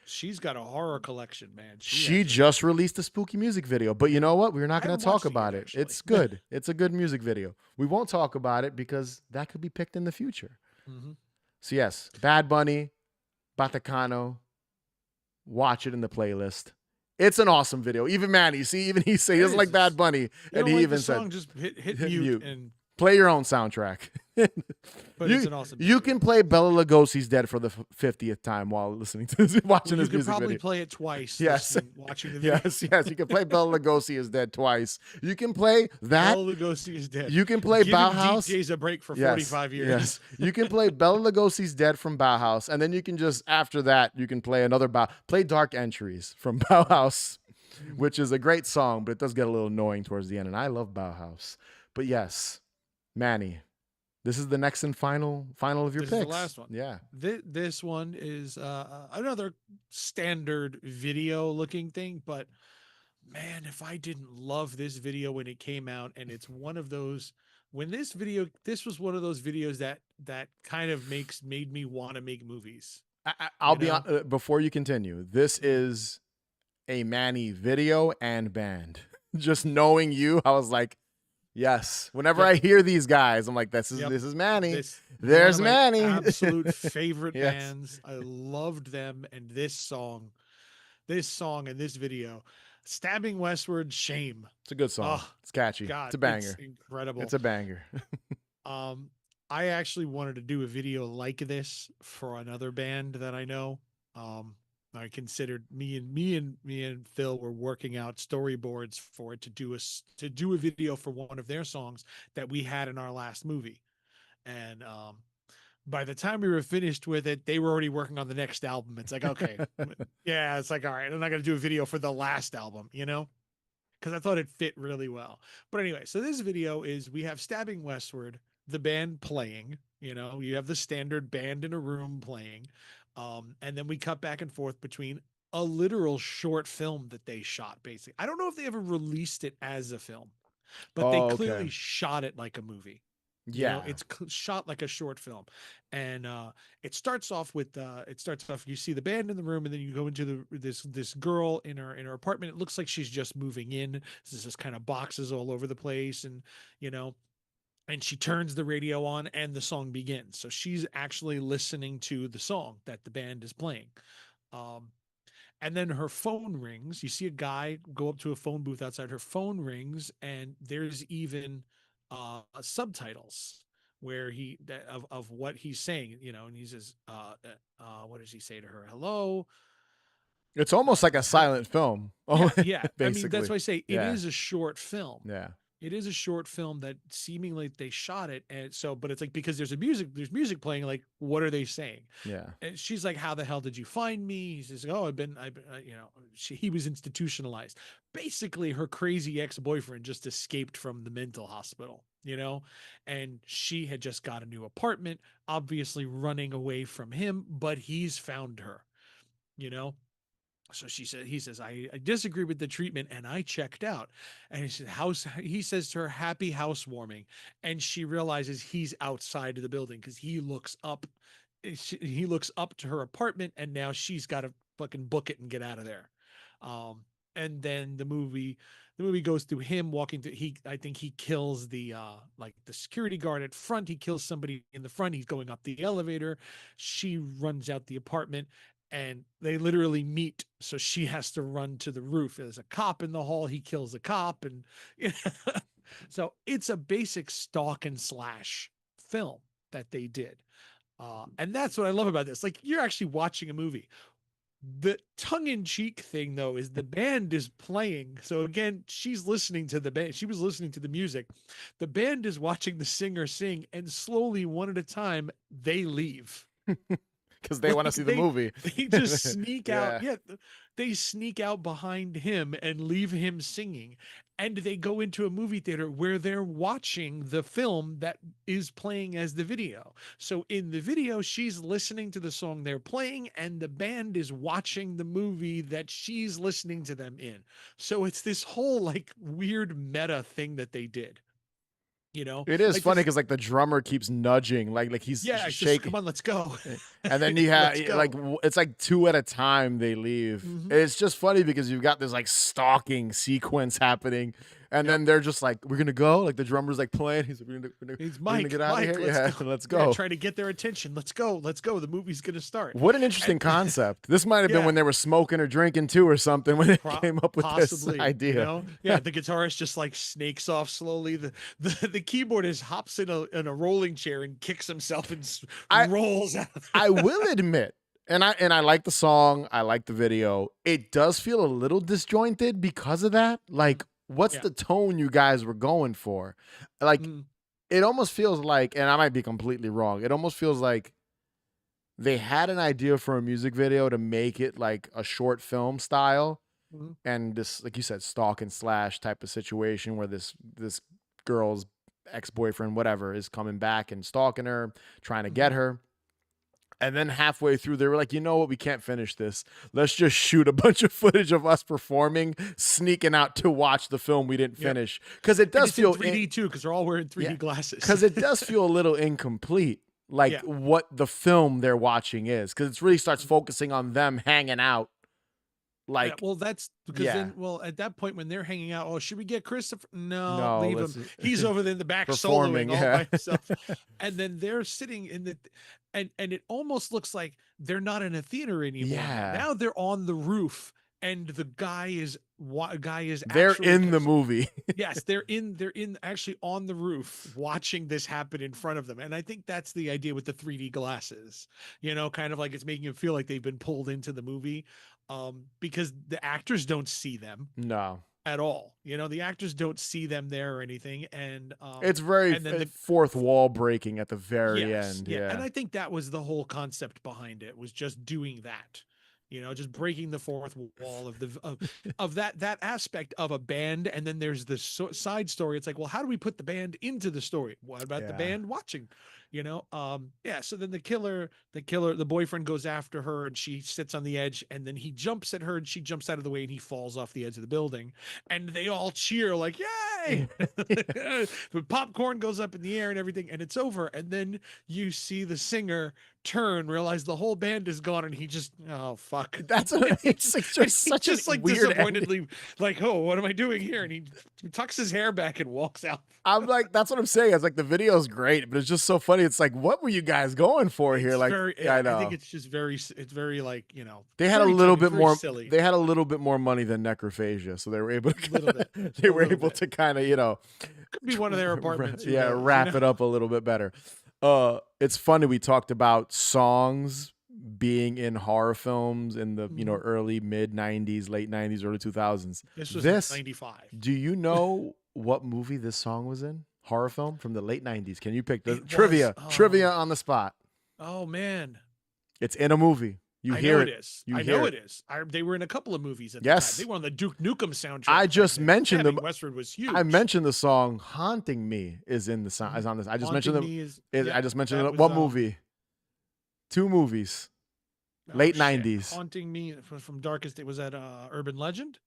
She's got a horror collection, man. She just released a spooky music video. But you know what? We're not I going to haven't talk watched it yet, about it. actually. It's good. It's a good music video. We won't talk about it because that could be picked in the future. Hmm. So yes, Bad Bunny, Batacano, watch it in the playlist. It's an awesome video. Even Manny, see, even he say he It doesn't is. like Bad Bunny, You and don't he like even the said, song? Just hit "Hit mute mute. and. Play your own soundtrack." But it's you an awesome you video. can play Bella Lugosi's "Dead" for the 50th time while listening to this, Well, watching you this could music probably video. play it twice. Yes, Watching the video. yes. You can play Bella Lugosi is Dead twice. You can play that. Bela Lugosi is dead. You can play Giving Bauhaus. DJs a break for Yes, 45 years. yes. You can play Bela Lugosi's "Dead" from Bauhaus, and then you can just after that you can play another play "Dark Entries" from Bauhaus, which is a great song, but it does get a little annoying towards the end. And I love Bauhaus, but yes, Manny, this is the next and final of your This picks. is the last one. Yeah. This one is another standard video looking thing, but man, if I didn't love this video when it came out, and it's one of those this was one of those videos that kind of made me want to make movies. I'll You be know? on before you continue. This is a Manny video and band. Just knowing you, I was like, yes. Whenever Yep. I hear these guys, I'm like, this Yep. is Manny. This There's one of my Manny. absolute favorite Yes. bands. I loved them, and this song and this video, "Stabbing Westward," "Shame." It's a good song. Oh It's catchy. God, It's a banger. incredible. It's a banger. Um, I actually wanted to do a video like this for another band that I know. I considered me and Phil were working out storyboards for it to do a video for one of their songs that we had in our last movie. And by the time we were finished with it, they were already working on the next album. It's like, okay, yeah, it's like, all right, I'm not gonna do a video for the last album, because I thought it fit really well. But anyway, so this video is we have "Stabbing Westward," the band playing. You have the standard band in a room playing, and then we cut back and forth between a literal short film that they shot. Basically, I don't know if they ever released it as a film, but they Oh, clearly okay. shot it like a movie. Yeah. It's shot like a short film, and it starts off with you see the band in the room, and then you go into this girl in her apartment. It looks like she's just moving in. There's this kind of boxes all over the place, and you know and she turns the radio on, and the song begins. So she's actually listening to the song that the band is playing. um and then her phone rings. You see a guy go up to a phone booth outside. Her phone rings, and there's even subtitles where of what he's saying, and he says, what does he say to her? Hello. It's almost like a silent film. Yeah, yeah. I mean, that's Basically. why I say it Yeah. is a short film. Yeah. It is a short film that seemingly they shot it, and so, but it's like, because there's music playing. Like, what are they saying? Yeah. And she's like, "How the hell did you find me?" He says, "Oh, I've been, he was institutionalized." Basically, her crazy ex-boyfriend just escaped from the mental hospital, and she had just got a new apartment, obviously running away from him, but he's found her, you know. So he says, I disagree with the treatment, and I checked out. And he says to her, "Happy housewarming." And she realizes he's outside of the building, because he looks up to her apartment, and now she's got to fucking book it and get out of there. And then the movie goes through him walking to, I think he kills the the security guard at front. He kills somebody in the front. He's going up the elevator. She runs out the apartment, and they literally meet. So she has to run to the roof. There's a cop in the hall. He kills a cop. And so it's a basic stalk and slash film that they did. And that's what I love about this. Like, you're actually watching a movie. The tongue-in-cheek thing, though, is the band is playing. So again, she's listening to the band. She was listening to the music. The band is watching the singer sing, and slowly, one at a time, they leave. Because they want to see the movie. They just sneak out. Yeah. Yeah, they sneak out behind him and leave him singing. And they go into a movie theater where they're watching the film that is playing as the video. So in the video, she's listening to the song they're playing, and the band is watching the movie that she's listening to them in. So it's this whole like weird meta thing that they did. It is like funny this, because like the drummer keeps nudging, like he's yeah, it's just shaking. come on, let's go. And then you have Let's go. like it's like two at a time they leave. It's just funny because you've got this like stalking sequence happening, and then they're just like, "We're gonna go." Like the drummer's like playing. He's like, He's we're gonna get out Mike, of here. Yeah, let's go. Yeah, trying to get their attention. Let's go. The movie's gonna start. What an interesting concept. This might have been when they were smoking or drinking too, or something, when they came up with this idea. Yeah, the guitarist just like snakes off slowly. The keyboardist hops in a rolling chair and kicks himself and rolls out. I will admit, and I like the song, I like the video. It does feel a little disjointed because of that. Like, what's the tone you guys were going for? Like, it almost feels like, and I might be completely wrong, it almost feels like they had an idea for a music video to make it like a short film style. And this, like you said, stalk and slash type of situation where this girl's ex-boyfriend, whatever, is coming back and stalking her, trying to get her. And then halfway through, they were like, you know what? We can't finish this. Let's just shoot a bunch of footage of us performing, sneaking out to watch the film we didn't finish. Because it does feel 3D too, because they're all wearing 3D glasses. Because it does feel a little incomplete, like what the film they're watching is. Because it really starts focusing on them hanging out. Like, well, that's because then, at that point when they're hanging out, oh, should we get Christopher? No, leave him. He's over there in the back soloing all by himself. And then they're sitting in the, and it almost looks like they're not in a theater anymore. Now they're on the roof, and the guy is they're in the movie. Yes, they're in actually on the roof watching this happen in front of them. And I think that's the idea with the 3D glasses, kind of like it's making it feel like they've been pulled into the movie. Because the actors don't see them at all. The actors don't see them there or anything. And it's very the fourth wall breaking at the very end. Yeah. And I think that was the whole concept behind it, was just doing that. Just breaking the fourth wall of that aspect of a band. And then there's this side story. It's like, well, how do we put the band into the story? What about the band watching? So then the boyfriend goes after her, and she sits on the edge, and then he jumps at her, and she jumps out of the way, and he falls off the edge of the building, and they all cheer like, yay. The popcorn goes up in the air and everything, and it's over. And then you see the singer turn, realize the whole band is gone, and he just, oh fuck, that's it's just such a like weird disappointedly ending. Like, oh, what am I doing here? And he tucks his hair back and walks out. I'm like, that's what I'm saying. It's like the video's great, but it's just so funny. It's like, what were you guys going for here? Like, I know. I think it's just very like, they had a little bit more silly. They had a little bit more money than Necrophagia, so they were able to kind of, could be one of their apartments. Wrap it up a little bit better. It's funny, we talked about songs being in horror films in the early mid 90s, late 90s, early 2000s. This was 95. Do you know what movie this song was in? Horror film from the late 90s. Can you pick the trivia on the spot? Oh man, it's in a movie. I know it is. They were in a couple of movies at the time. They were on the Duke Nukem soundtrack. I just mentioned them. Westward was huge. I mentioned the song "Haunting Me" is in the song. Is on this. I just mentioned them. I just mentioned it. What movie? Two movies. Late 90s. Haunting Me from Darkest. It was at Urban Legend.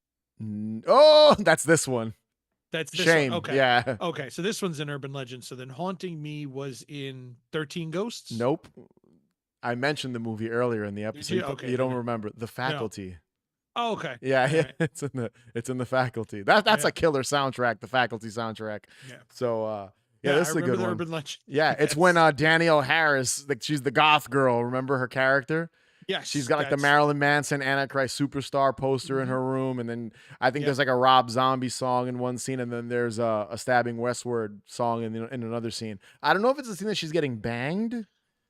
Oh, that's this one. That's this Shame. One. Okay. Yeah. Okay. So this one's in Urban Legend. So then Haunting Me was in 13 Ghosts. Nope. I mentioned the movie earlier in the episode. Okay, you don't remember The Faculty. No. Oh, okay. Yeah, right. It's in the Faculty. That's a killer soundtrack, the Faculty soundtrack. Yeah. So this is a good one. Urban Legend. Yeah, it's when Danielle Harris, like she's the goth girl. Remember her character? She's Yes, got like the that's Marilyn Manson Antichrist Superstar poster in mhm, her room, and then I think yep. there's like a Rob Zombie song in one scene, and then there's a Stabbing Westward song in another scene. I don't know if it's the scene that she's getting banged.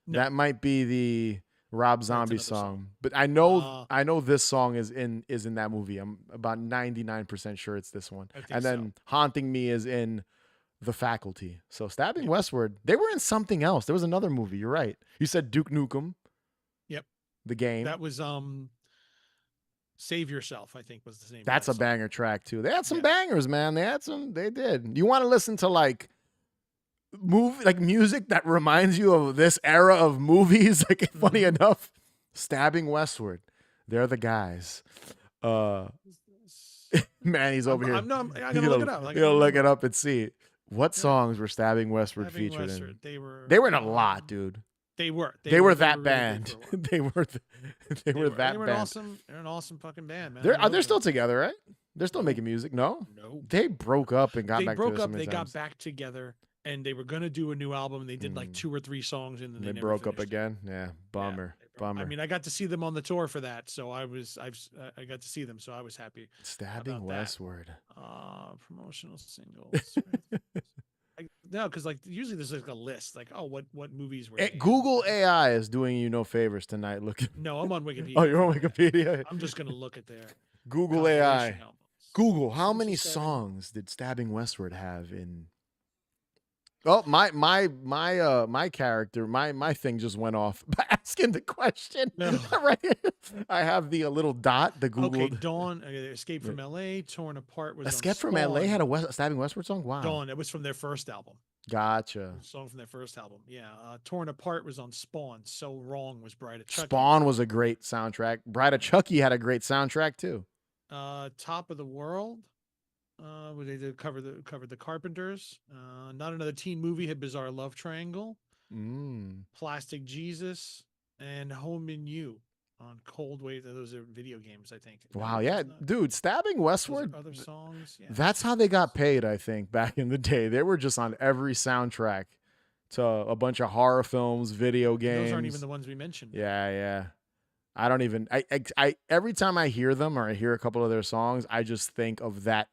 No, That might be the Rob that's Zombie another song. song, but I know this song is in that movie. I'm about 99% sure it's this one, I think and so. then Haunting Me is in The Faculty. So Stabbing Yep, Westward, they were in something else. There was another movie. You're right. You said Duke Nukem, yep. the game. That was Save Yourself, I think was the name of That's that a song. banger track too. They had some Yeah. bangers, man. They did. You want to listen to like music that reminds you of this era of movies? Like funny Mhm. enough, Stabbing Westward. They're the guys. Uh man, he's over here. I'm You gonna look gotta, it up. Like, you gotta look it up and see what yeah, songs were Stabbing Westward Stabbing featured in. Westward. They were in a lot, dude. They were. They were They that were really big band. for a while. They were They that were an band. awesome. They're an awesome fucking band, man. I They're love still them. together, right? They're still No, making music. No, no. they broke up and got They back broke together so up. many They got times. back together, and they were gonna do a new album. And they did like Mm. 2 or 3 songs, and then And they they never broke up finished it. again. Yeah, Yeah, bummer, they broke. I bummer. mean, I got to see them on the tour for that, so I got to see them, so I was happy Stabbing about that. Westward. Promotional singles. No, because like usually there's like a list, like oh, what movies were they in? Google AI is doing you no favors tonight. Look. No, I'm on Oh, Wikipedia. you're on Wikipedia. I'm just gonna look at their Google compilation AI. albums. Google, how Songs many of Stabbing. songs did Stabbing Westward have in? Oh, my character, my thing just went off by asking the question. No. Right here. I have the little dot, the Okay, Googled. Dawn, Escape from L.A., Torn Apart was on Escape from LA Spawn. had a Stabbing Westward song? Wow. Dawn, that was from their first album. Gotcha. A song from their first album. Yeah. Torn Apart was on Spawn. So Wrong was Bride of Chucky. Spawn was a great soundtrack. Bride of Chucky had a great soundtrack too. Top of the World. Where they did covered the Carpenters. Not Another Teen Movie had Bizarre Love Triangle. Mm. Plastic Jesus and Home in You on Cold Wave. Those are video games, I think. Wow, yeah. Dude, Stabbing Westward, Other songs. Yeah, that's how they got paid, I think, back in the day. They were just on every soundtrack to a bunch of horror films, video games. Those aren't even the ones we mentioned. Yeah, yeah. I don't even I every time I hear them or I hear a couple of their songs, I just think of that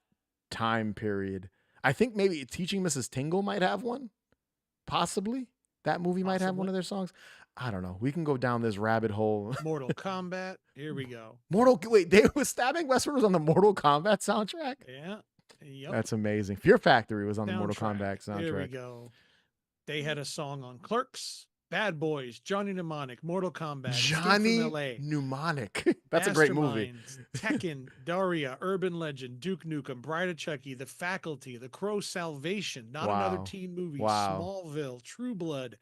time period. I think maybe Teaching Mrs. Tingle might have one. Possibly. That movie might have one Possibly. of their songs. I don't know. We can go down this rabbit hole. Mortal Kombat. Here we go. They was Stabbing Westward was on the Mortal Kombat soundtrack. Yeah. Yep. That's amazing. Fear Factory was on the Mortal Soundtrack. Kombat soundtrack. Here we go. They had a song on Clerks, Bad Boys, Johnny Mnemonic, Mortal Kombat, Johnny Escape from LA, Mnemonic. That's a great movie. Masterminds, Tekken, Daria, Urban Legend, Duke Nukem, Bride of Chucky, The Faculty, The Crow Salvation, Not Another Wow. Teen Movie, Wow. Smallville, True Blood.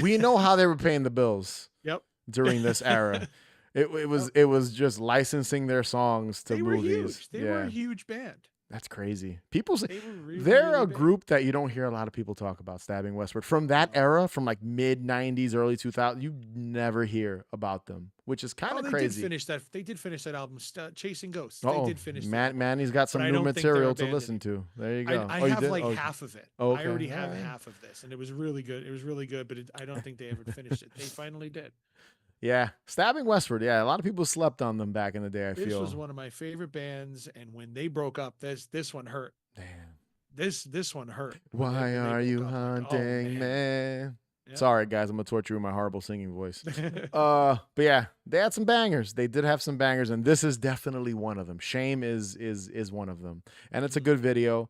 We know how they were paying the bills Yep. during this era. It was just licensing their songs to They were movies. huge. They were a huge band. That's crazy. People say They were really, they're really a big. group that you don't hear a lot of people talk about. Stabbing Westward from that era, from like mid '90s, early 2000s. You never hear about them, which is kind of crazy. They did finish that album, Chasing Ghosts. Oh, They did finish. Manny's got some But I new don't think they're material a to band listen to. There you go. I Oh, you have did? like Oh, half of it. okay. I already have All right. half of this, and it was really good. It was really good, but I don't think they ever finished it. They finally did. Yeah, Stabbing Westward. Yeah, a lot of people slept on them back in the day. This was one of my favorite bands, and when they broke up, this one hurt. Damn. This one hurt. Why are you broke up. Like, oh, hunting, man? Yeah. Sorry, guys. I'm gonna torture you with my horrible singing voice. But yeah, they had some bangers. They did have some bangers, and this is definitely one of them. Shame is one of them, and it's a good video.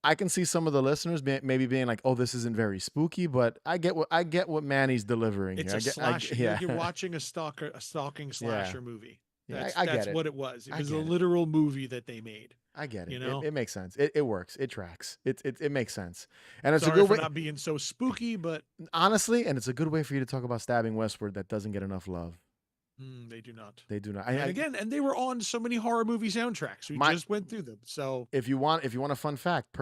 I can see some of the listeners maybe being like, "Oh, this isn't very spooky," but I get what Manny's delivering. It's here. a slasher. Yeah. You're watching a stalking slasher movie. Yeah, That's, get it. what it was. It I was a get it. literal movie that they made. I get it. You know? It makes sense. It works. It tracks. It makes sense, and it's Sorry a good for way. not being so spooky, but Honestly, and it's a good way for you to talk about Stabbing Westward that doesn't get enough love. they do not. They do not. And they were on so many horror movie soundtracks. We just went through them. So if you want a fun fact,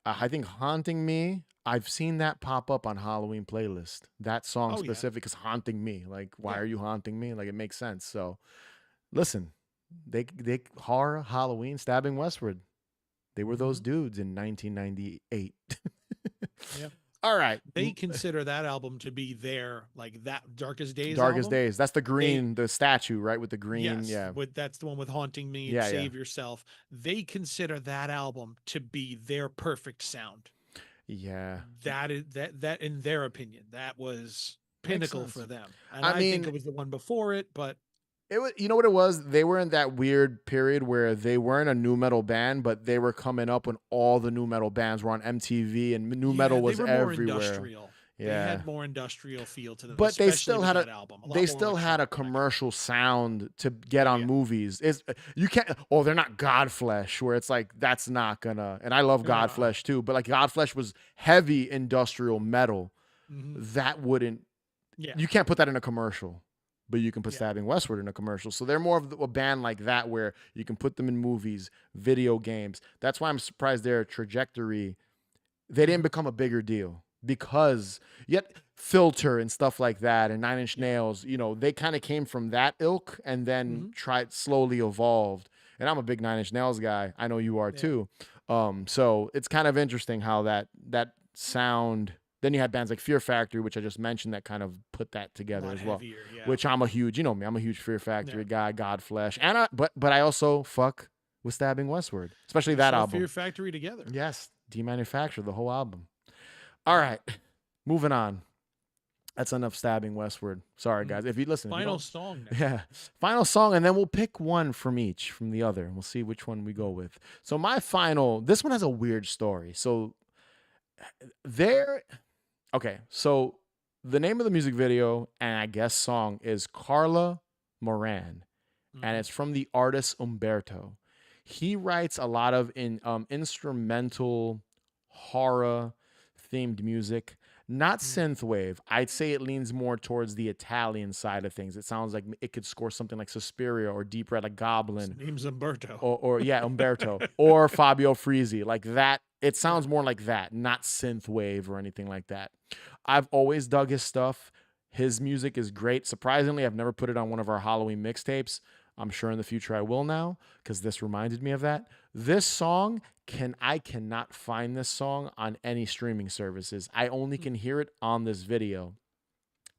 I think Haunting Me, I've seen that pop up on Halloween playlist. That song specific is Haunting Me. Like, why are you haunting me? Like, it makes sense. So listen, they horror Halloween, Stabbing Westward. They were those dudes in 1998. Yeah. All right. They consider that album to be their like that Darkest Days Darkest album. Days. That's the They green, the statue, right? With the green. Yes, Yeah. with that's the one with Haunting Me and Yeah. Yeah. Save Yourself. They consider that album to be their perfect sound. Yeah. That is that in their opinion, that was Makes pinnacle for sense. them. And I I think mean, it was the one before it, but it was, you know what it was? They were in that weird period where they weren't a new metal band, but they were coming up when all the new metal bands were on MTV and new yeah, metal they was were more everywhere. industrial. They Yeah. had more industrial feel to them, But they especially still with had a that album. A lot they more still had a electronic. commercial sound to get Oh on yeah. movies. Is you can't oh, they're not Godflesh where it's like that's not gonna, and I love Uh, Godflesh too, but like Godflesh was heavy industrial metal. mhm. That wouldn't, Yeah. you can't put that in a commercial, but you can put Yeah. Stabbing Westward in a commercial. So they're more of a band like that where you can put them in movies, video games. That's why I'm surprised their trajectory, they didn't Mhm. become a bigger deal because yet Filter and stuff like that and Nine Inch Yeah. Nails, you know, they kind of came from that ilk and then Mhm. tried slowly evolved. And I'm a big Nine Inch Nails guy. I know you are Yeah. too. So it's kind of interesting how that sound. Then you had bands like Fear Factory, which I just mentioned, that kind of put that A together lot as well. heavier. Yeah. Which I'm a huge, you know me, I'm a huge Fear Yeah. Factory guy, Godflesh, and but I also fuck with Stabbing Westward, especially We that saw Fear album. Factory together. Yes, demanufactured the whole album. All Yeah. right, moving on. That's enough Stabbing Westward. Sorry, Mhm. guys. If you listen, if you Final don't, song now. yeah, final song, and then we'll pick one from each from the other, and we'll see which one we go Mhm. with. So my final, this one has a weird story. So there, okay. So the name of the music video and I guess song is Carla Moran, and Mhm. it's from the artist Umberto. He writes a lot of instrumental horror themed music, not Mhm. synthwave. I'd say it leans more towards the Italian side of things. It sounds like it could score something like Suspiria or Deep Red, like His Goblin, name's Umberto. or yeah, Umberto or Fabio Frizzi, like that. It Yeah. sounds more like that, not synthwave or anything like that. I've always dug his stuff. His music is great. Surprisingly, I've never put it on one of our Halloween mixtapes. I'm sure in the future I will now because this reminded me of that. This song I cannot find this song on any streaming services. I only Mm. can hear it on this video.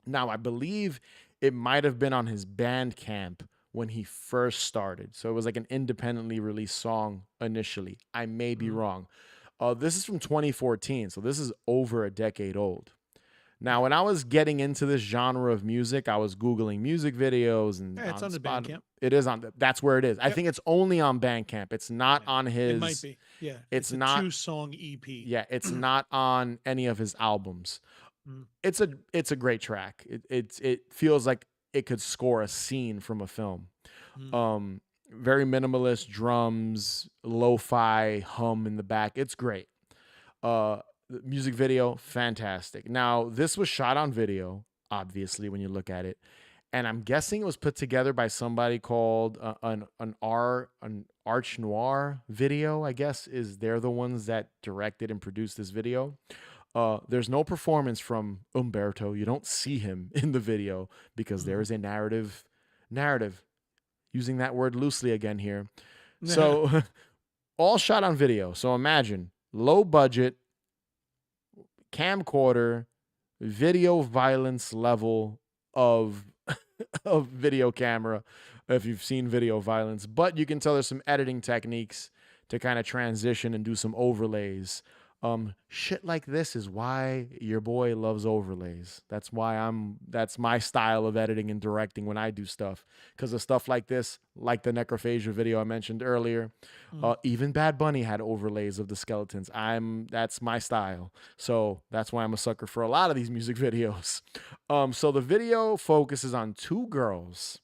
Now, I believe it might have been on his Bandcamp when he first started. So it was like an independently released song initially. I may be Mhm. wrong. This is from 2014, so this is over a decade old. Now, Yeah. when I was getting into this genre of music, I was Googling music videos and Yeah, it's on on the Spotify. Bandcamp. It is on, that's where it is. I Yep. think it's only on Bandcamp. It's not Yeah. on It might his, be. Yeah. it's It's a not, 2-song EP. yeah, it's not on any of his albums. Mm. It's a great track. It feels like it could score a scene from a film. Mm. Um, Very minimalist drums, lo-fi hum in the back. It's great. The music video, fantastic. Now, this was shot on video, obviously, when you look at it, and I'm guessing it was put together by somebody called an Arch Noir video. I guess is they're the ones that directed and produced this video. There's no performance from Umberto. You don't see him in the video because there Mhm. is a narrative, using that word loosely again here. So all shot on video. So imagine low budget camcorder video violence level of of video camera if you've seen video violence, but you can tell there's some editing techniques to kind of transition and do some overlays. Shit like this is why your boy loves overlays. That's my style of editing and directing when I do stuff, because of stuff like this, like the necrophagia video I mentioned earlier. Mm. Even Bad Bunny had overlays of the skeletons. That's my style. So that's why I'm a sucker for a lot of these music videos. So the video focuses on two girls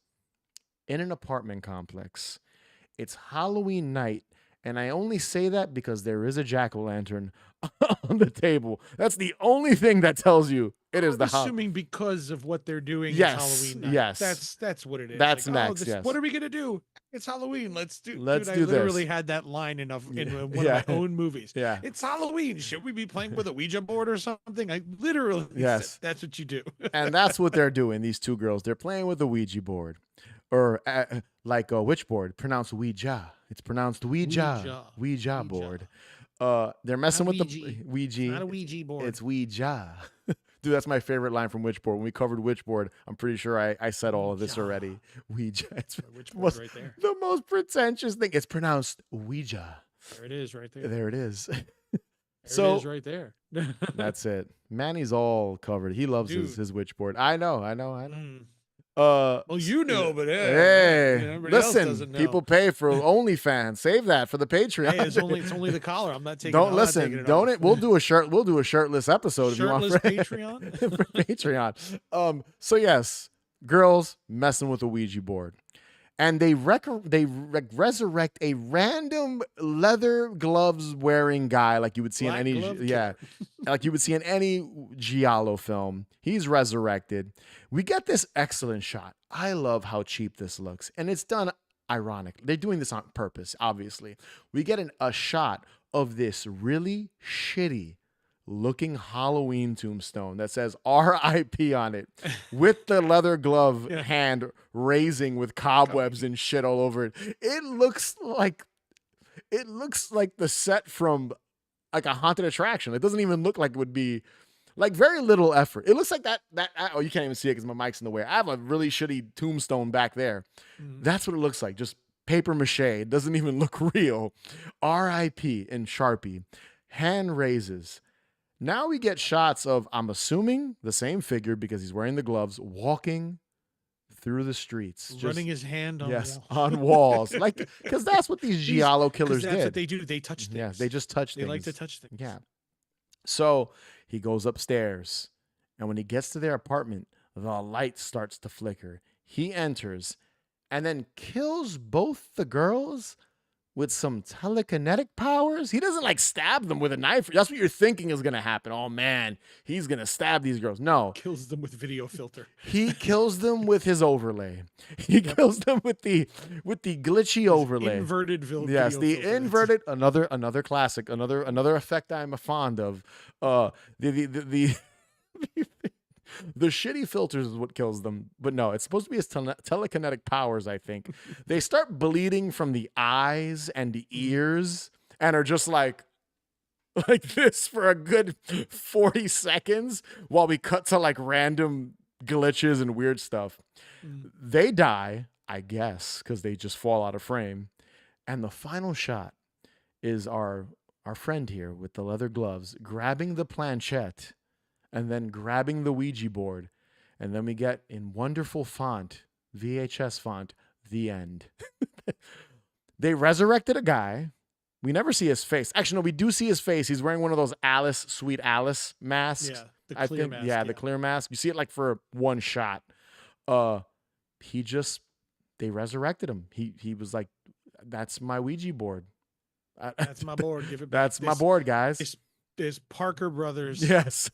in an apartment complex. It's Halloween night, and I only say that because there is a jack-o'-lantern on the table. That's the only thing that tells you it is I'm the holiday. assuming because of what they're doing is Yes, Halloween night. yes. That's what it is. Like, That's oh, next, this what yes. are we gonna do? It's Halloween. Let's do dude, Let's I do literally this. had that line in Yeah. one of my own movies. Yeah. It's Halloween. Should we be playing with a Ouija board or something? I literally said Yes. that's what you do. And that's what they're doing, these two girls. They're playing with a Ouija board. Or like a witch board, pronounced Ouija. It's pronounced Ouija. Ouija. Ouija Ouija. board. They're Not messing with the Ouija. It's Ouija. not a Ouija board. It's Ouija. Dude, that's my favorite line from Witchboard. When we covered Witchboard, I'm pretty sure I said all of this Ouija. already. Ouija. It's The Witch board right there. the most pretentious thing. It's pronounced Ouija. There it is right there. There it is. There So it is right there. that's it. Manny's all covered. He loves Dude. his Witchboard. I know. Mm. Well, you know, but hey, everybody else listen, doesn't know. people pay for OnlyFans. Save that for the Patreon. Hey, it's only the collar. I'm not taking. Don't I'm not taking listen. it Don't off. it? We'll do a shirtless episode Shirtless if you want. Patreon? For Patreon. So yes, girls messing with a Ouija board. And they resurrect a random leather gloves wearing guy like you would see Black in any glove like you would see in any giallo film. He's resurrected. We get this excellent shot. I love how cheap this looks, and it's done ironically. They're doing this on purpose, obviously. We get a shot of this really shitty looking Halloween tombstone that says RIP on it with the leather glove Yeah. hand raising with cobwebs and shit all over it. It looks like the set from like a haunted attraction. It doesn't even look like it would be like very little effort. It looks like that oh, you can't even see it because my mic's in the way. I have a really shitty tombstone back there. That's what it looks like. Just paper mache. It doesn't even look real. RIP in Sharpie. Hand raises. Now we get shots of, I'm assuming, the same figure because he's wearing the gloves, walking through the streets. Running his hand on walls. On walls. Like, because that's what these giallo killers that's did. what they do. They touch things. Yeah, they just touch They things. like to touch things. Yeah. So he goes upstairs, and when he gets to their apartment, the light starts to flicker. He enters and then kills both the girls with some telekinetic powers. He doesn't like stab them with a knife. That's what you're thinking is going to happen. Oh man, he's going to stab these girls. No. Kills them with video filter. He kills them with his overlay. He kills them with the glitchy overlay. Inverted video Yes, the filter. inverted another classic, another effect I'm fond of. The the shitty filters is what kills them, but no, it's supposed to be his telekinetic powers. I think they start bleeding from the eyes and the ears, and are just like this for a good 40 seconds while we cut to like random glitches and weird stuff. They die, I guess, because they just fall out of frame. And the final shot is our friend here with the leather gloves grabbing the planchette and then grabbing the Ouija board. And then we get in wonderful font, VHS font, the end. They resurrected a guy. We never see his face. Actually, no, we do see his face. He's wearing one of those Sweet Alice masks. Yeah, the clear mask. Yeah, the clear mask. You see it like for one shot. They resurrected him. He was like, that's my Ouija board. That's my board. Give it back. That's my board, guys. There's Parker Brothers. Yes.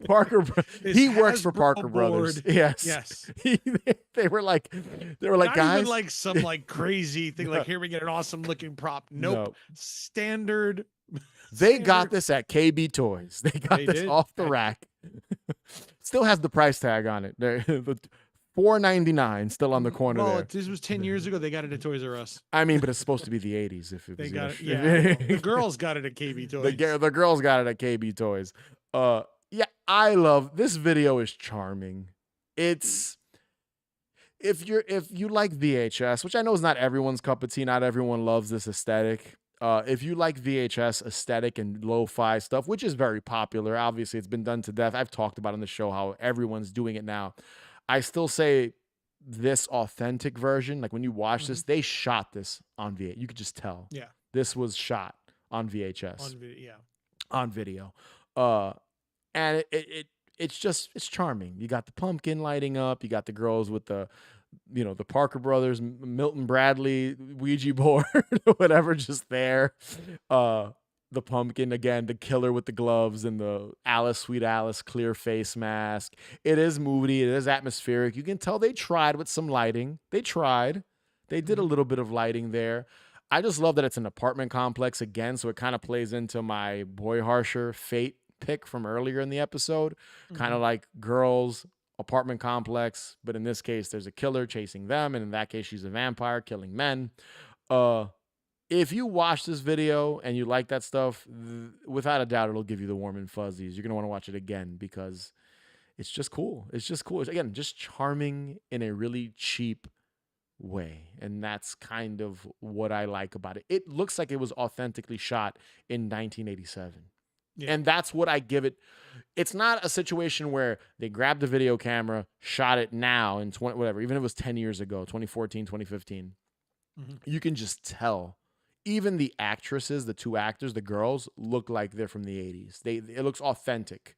Parker. He works for Parker Brothers. Board. Yes. Yes. They were like, Not guys. even like some like crazy thing. Like, here we get an awesome looking prop. Nope. No. Standard. They got this at KB Toys. They got this off the rack. Still has the price tag on it. The $4.99 still on the corner there. This was 10 years ago. They got it at Toys R Us. I mean, but it's supposed to be the 80s. If it was, they got it. Yeah. The girls got it at KB Toys. The girls got it at KB Toys. Yeah, I love this video. Is charming. It's if you like VHS, which I know is not everyone's cup of tea. Not everyone loves this aesthetic. If you like VHS aesthetic and lo-fi stuff, which is very popular, obviously it's been done to death. I've talked about on the show how everyone's doing it now. I still say this authentic version, like when you watch this, they shot this on VHS. You could just tell. Yeah. This was shot on VHS. On video. And it's charming. You got the pumpkin lighting up. You got the girls with the Parker Brothers, Milton Bradley, Ouija board, whatever, just there. The pumpkin, again, the killer with the gloves and the Sweet Alice clear face mask. It is moody. It is atmospheric. You can tell they tried with some lighting. They tried. They did a little bit of lighting there. I just love that it's an apartment complex again, so it kind of plays into my Boy Harsher Fate pick from earlier in the episode. Kind of like girls, apartment complex, but in this case, there's a killer chasing them, and in that case, she's a vampire killing men. if you watch this video and you like that stuff, without a doubt, it'll give you the warm and fuzzies. You're gonna want to watch it again because it's just cool. It's just cool. It's, again, just charming in a really cheap way. And that's kind of what I like about it. It looks like it was authentically shot in 1987. Yeah. And that's what I give it. It's not a situation where they grabbed the video camera, shot it now in 20, whatever, even if it was 10 years ago, 2014, 2015. Hmm. You can just tell. Even the actresses, the two actors, the girls look like they're from the 80s. It looks authentic.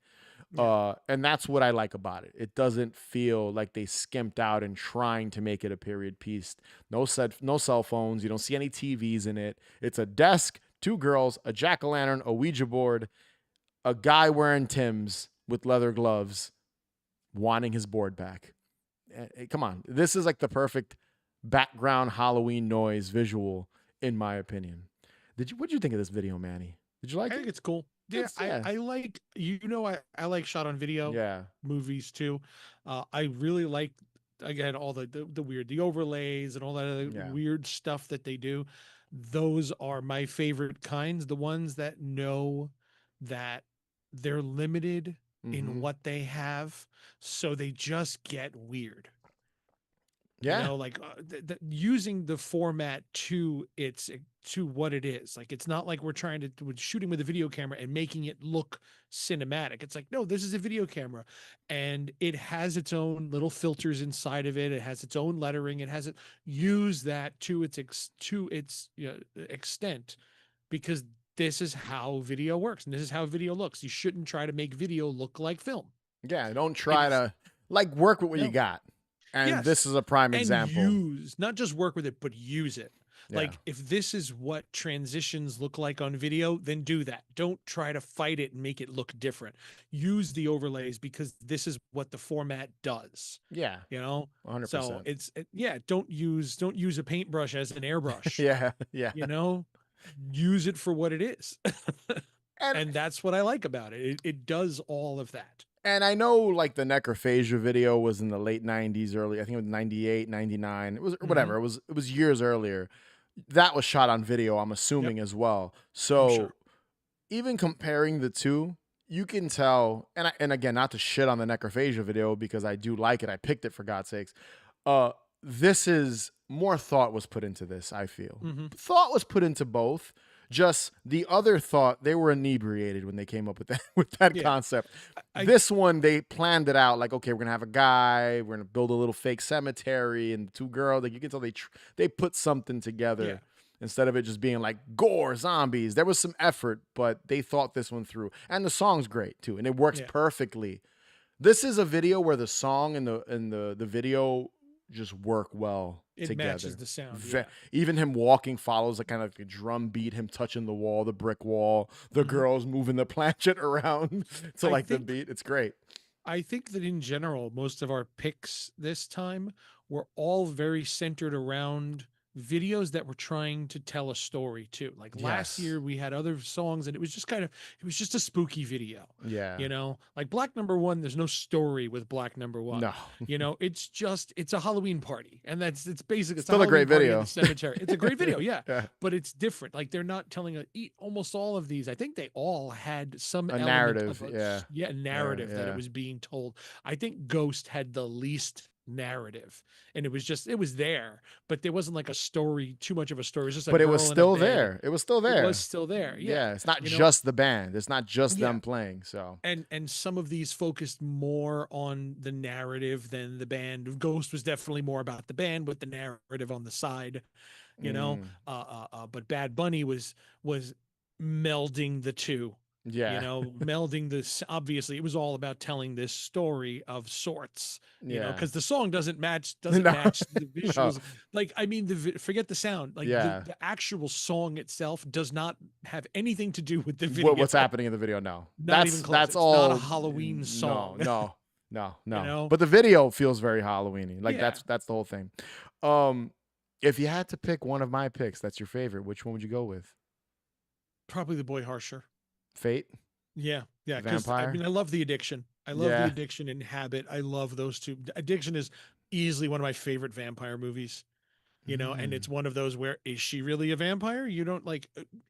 Yeah. And that's what I like about it. It doesn't feel like they skimped out and trying to make it a period piece. No cell phones. You don't see any TVs in it. It's a desk, two girls, a jack-o'-lantern, a Ouija board, a guy wearing Tim's with leather gloves, wanting his board back. Come on, this is like the perfect background Halloween noise visual, in my opinion. What did you think of this video, Manny? Did you like I it? think it's cool. Yeah, It's yeah, I like, I like shot on video yeah, movies too. I really like, again, all the weird, the overlays and all that other yeah. weird stuff that they do. Those are my favorite kinds, the ones that know that they're limited in Mm-hmm. what they have, so they just get weird. You Yeah, know, like using the format to its to what it is. Like it's not like we're trying to we're shooting with a video camera and making it look cinematic. It's like, no, this is a video camera, and it has its own little filters inside of it. It has its own lettering. It has it use that to its extent, because this is how video works and this is how video looks. You shouldn't try to make video look like film. yeah. Don't try It's to like work with what you no. got. And this Yes. is a prime And example. use, not just work with it, but use it. Yeah. Like if this is what transitions look like on video, then do that. Don't try to fight it and make it look different. Use the overlays because this is what the format does, Yeah. you know? So 100%. yeah, don't use a paintbrush as an airbrush, Yeah. Yeah. you know? Use it for what it is. And And that's what I like about it. It does all of that. I know like the necrophagia video was in the late 90s, early, I think it was 98, 99. It was Hmm. whatever. It was years earlier. That was shot on video, I'm Yep, assuming as well. I'm So sure. even comparing the two, you can tell, and again, not to shit on the necrophagia video because I do like it. I picked it for God's sakes. Uh, this is more thought was put into this. I feel Hmm. thought was put into both. Just the other thought, they were inebriated when they came up with that with that Yeah. concept. I This one, they planned it out like, okay, we're gonna have a guy, we're gonna build a little fake cemetery, and two girls. Like you can tell they put something yeah. together instead of it just being like gore zombies. There was some effort, but they thought this one through, and the song's great too, and it works Yeah. perfectly. This is a video where the song and the video just work well It matches together. the sound, yeah. Even him walking follows a kind of like a drum beat, him touching the wall, the brick wall, the Mhm. girls moving the planchette around to I like the think beat. It's great. I think that in general, most of our picks this time were all very centered around videos that were trying to tell a story too. Like last Yes. year we had other songs and it was just kind of it was just a spooky video. Yeah. You know, like Black Number One, there's no story with Black Number One. No. You know, it's a Halloween party. And it's basically it's a Still a Halloween great party in the video. cemetery. It's a great video, yeah. Yeah. But it's different. Like they're not telling almost all of these. I think they all had some A element narrative. of a Yeah. yeah, Yeah. narrative that it Yeah. was being told. I think Ghost had the least narrative, and it was there, but there wasn't like a story, too much of a story. It was just a But it was girl in a still bed. there. It was still It was there. still there. Yeah. Yeah. It's not You know, just the band. It's not just yeah. them playing. So And some of these focused more on the narrative than the band. Ghost was definitely more about the band with the narrative on the side, you know. mm, But Bad Bunny was melding the two, you yeah. know, melding this. Obviously, it was all about telling this story of sorts, you know, Yeah. because the song doesn't No. match the No. visuals. Like, I mean, forget the sound. Like Yeah. the actual song itself does not have anything to do with the What video. what's happening in the video? No. Not even close. That's It's not a all Halloween no, song, no, no, you no. know? But the video feels very Halloweeny. Like Yeah, that's the whole thing. Um if you had to pick one of my picks, that's your favorite, which one would you go with? probably the boy harsher. Fate? Yeah, yeah. Because I Vampire? mean, I love the addiction. I love the Yeah. addiction and habit. I love those two. Addiction is easily one of my favorite vampire movies. you know, and Mm. it's one of those where, is she really a vampire? You don't like,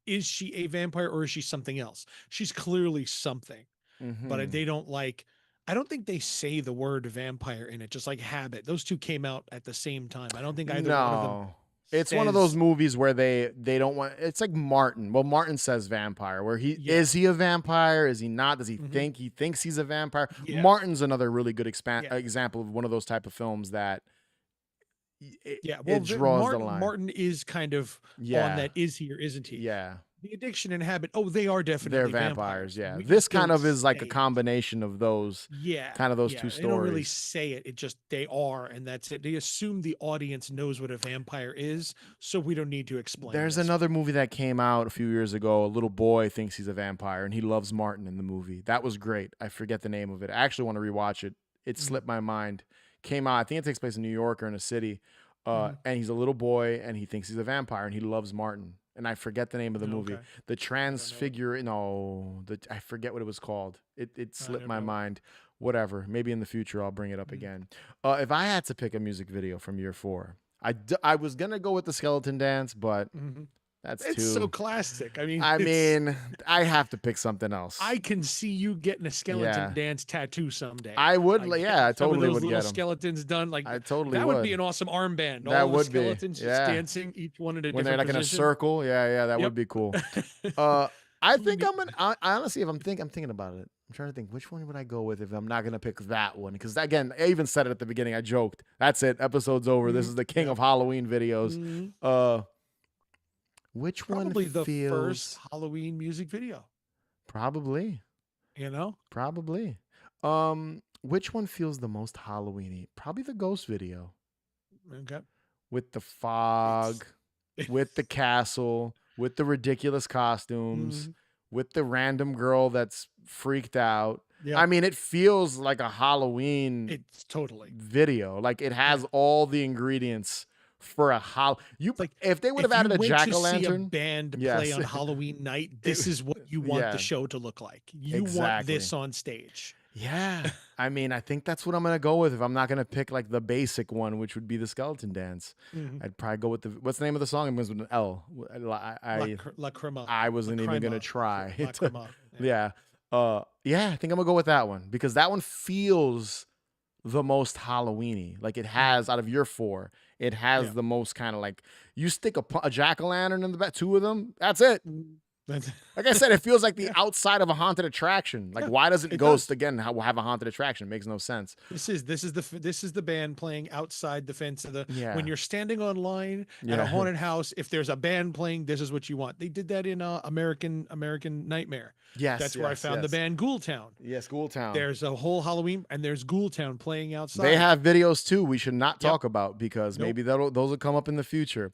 is she a vampire or is she something else? She's clearly something, but Mm-hmm. they don't like, I don't think they say the word vampire in it, just like Habit. Those two came out at the same time. I don't think either one of them No. It's one of those says, movies where they don't want, it's like Martin. Well, Martin says vampire, where yeah, he a vampire? Is he not? Does hmm, he thinks he's a vampire? yeah, Martin's another really good yeah, example of one of those type of films that yeah. Well, it draws the Martin line. Martin is kind of on Yeah. that, is he or isn't he? Yeah. The Addiction and Habit, oh, they are They're definitely vampires, vampires. yeah. We This just kind don't of is like a say it. combination of those Yeah, kind of those two yeah. They don't really stories. say it. It just, they are, and that's it. They assume the audience knows what a vampire is, so we don't need to explain There's this another one. movie that came out a few years ago. A little boy thinks he's a vampire and he loves Martin in the movie. That was great. I forget the name of it. I actually want to rewatch it. It Mhm, slipped my mind. Came out, I think it takes place in New York or in a city. mhm. And he's a little boy and he thinks he's a vampire and he loves Martin. And I forget the name of the movie. Okay, The I don't know it. Transfigure, no, I forget what it was called. It I slipped don't my know it. mind. Whatever. Maybe in the future I'll bring it up Mhm, again. If I had to pick a music video from year four, I was gonna go with the skeleton dance, but mhm. that's It's so too. classic. I mean, I it's, mean, I have to pick something else. I can see you getting a skeleton Yeah. dance tattoo someday. I would, Like yeah, getting I some of totally those would little get them. skeletons done. Like I totally that would be would. an awesome armband. That All the would be. skeletons just Yeah. dancing, each one in a When they're different like in a position. circle. Yeah, yeah, that would Yep. be cool. Uh I We think need, I honestly, if I'm thinking about it. I'm trying to think which one would I go with if I'm not gonna pick that one. Because again, I even said it at the beginning. I joked. That's it. Episode's over. This mhm, is the king yeah. of Halloween videos. Mhm. Uh which one Probably the first feels Halloween music video, probably. you know? Probably. Which one feels the most Halloweeny? Probably the ghost video Okay. with the It's fog, with the castle, with the ridiculous costumes, mhm, with the random girl that's freaked out. I yep. mean, it feels like a Halloween It's totally. video. Like it Yeah. has all the ingredients for a It's like, if they would have if you added a went to see a jack-o'-lantern. band play Yes. on Halloween night, It, this is what you want the yeah, show to look like. You want exactly. this on stage. Yeah. I mean, I think that's what I'm gonna go with if I'm not gonna pick like the basic one, which would be the skeleton dance. Mhm. I'd probably go with the what's the name of the song? It was with an L. La Crema. I La wasn't even gonna Crema. try. La Crema. Yeah. Yeah. Yeah, I think I'm gonna go with that one because that one feels the most Halloweeny. Like it Mhm. has out of your four, it has Yeah. the most kind of like you stick a jack-o'-lantern in the back, two of them, that's it. Mhm. That's Like I said, it feels like the yeah, outside of a haunted attraction. Like, yeah, why doesn't it Ghost does. again have a haunted attraction? It makes no sense. This is the band playing outside the fence of the, when Yeah, you're standing online at a yeah, haunted house, if there's a band playing, this is what you want. They did that in American Nightmare. yes, That's where I yes, found the yes, band Ghoul Town. yes. School Town. There's a whole Halloween, and there's Ghoul Town playing They outside. have videos too. We should not Yep. talk about because Nope. maybe those will come up in the future.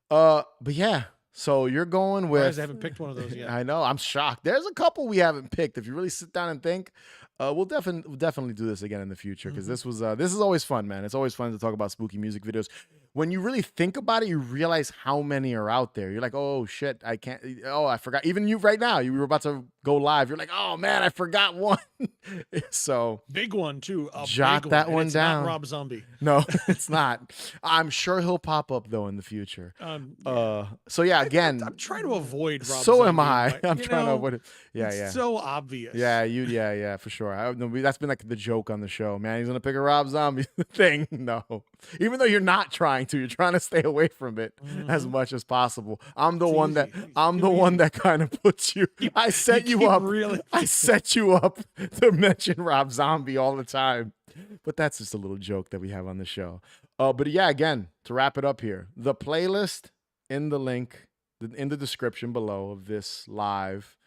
But yeah. So you're going Surprised I with. haven't picked one of those yet. I know. I'm shocked. There's a couple we haven't picked. If you really sit down and think, we'll definitely do this again in the future because Mhm. this is always fun, man. It's always fun to talk about spooky music videos. When you really think about it, you realize how many are out there. You're like, oh shit, I can't. Oh, I forgot. Even you right now, you were about to go live. You're like, oh man, I forgot one. So Big one too, a big jot one, that and one it's not down. Rob Zombie. No, it's not. I'm sure he'll pop up though in the future. Yeah. So yeah, I'm again, trying to avoid Rob so am Zombie in I. my, I'm trying to avoid it. Yeah, it's yeah. so obvious. Yeah, for sure. That's been like the joke on the show, man. He's gonna pick a Rob Zombie thing. No, even though you're not trying to, you're trying to stay away from it as Mhm. much as possible. I'm the It's one that easy. It's I'm the too one easy. that kind of puts you. I You set you keep up. really I set you up to mention Rob Zombie all the time. But that's just a little joke that we have on the show. But yeah, again, to wrap it up here, the playlist in the link in the description below of this live.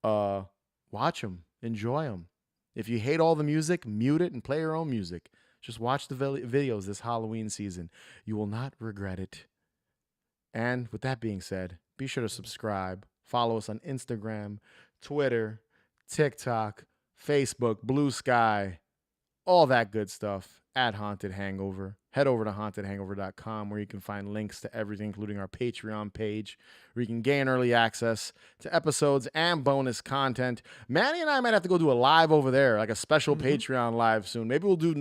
Watch them, enjoy them. If you hate all the music, mute it and play your own music. Just watch the videos this Halloween season. You will not regret it. And with that being said, be sure to subscribe. Follow us on Instagram, Twitter, TikTok, Facebook, Blue Sky, all that good stuff at Haunted Hangover. Head over to hauntedhangover.com where you can find links to everything, including our Patreon page, where you can gain early access to episodes and bonus content. Manny and I might have to go do a live over there, like a special Mhm. Patreon live soon. Maybe we'll do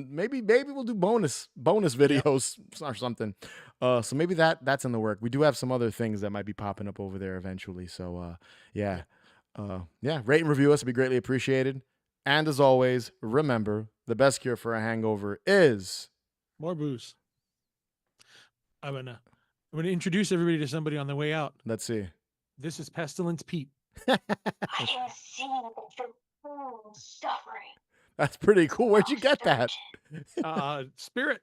bonus Yep. videos or something. So maybe that's in the work. We do have some other things that might be popping up over there eventually. So yeah. Yeah. Yeah, rate and review us would be greatly appreciated. And as always, remember the best cure for a hangover is More booze. I'm gonna introduce everybody to somebody on the way out. let's see. This is Pestilence Pete. I can see the full suffering. That's pretty cool. Where'd you get that? Spirit.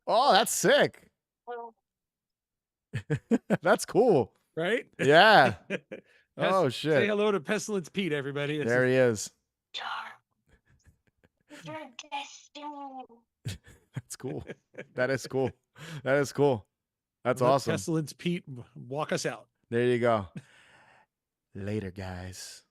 Oh, that's sick. Well, That's cool. Right? Yeah. Pest- Oh Say shit. hello to Pestilence Pete, everybody. This There is he is. your destiny. That's cool. That is cool. That is cool. That's let awesome. Pestilence Pete walk us out. There you go. Later, guys.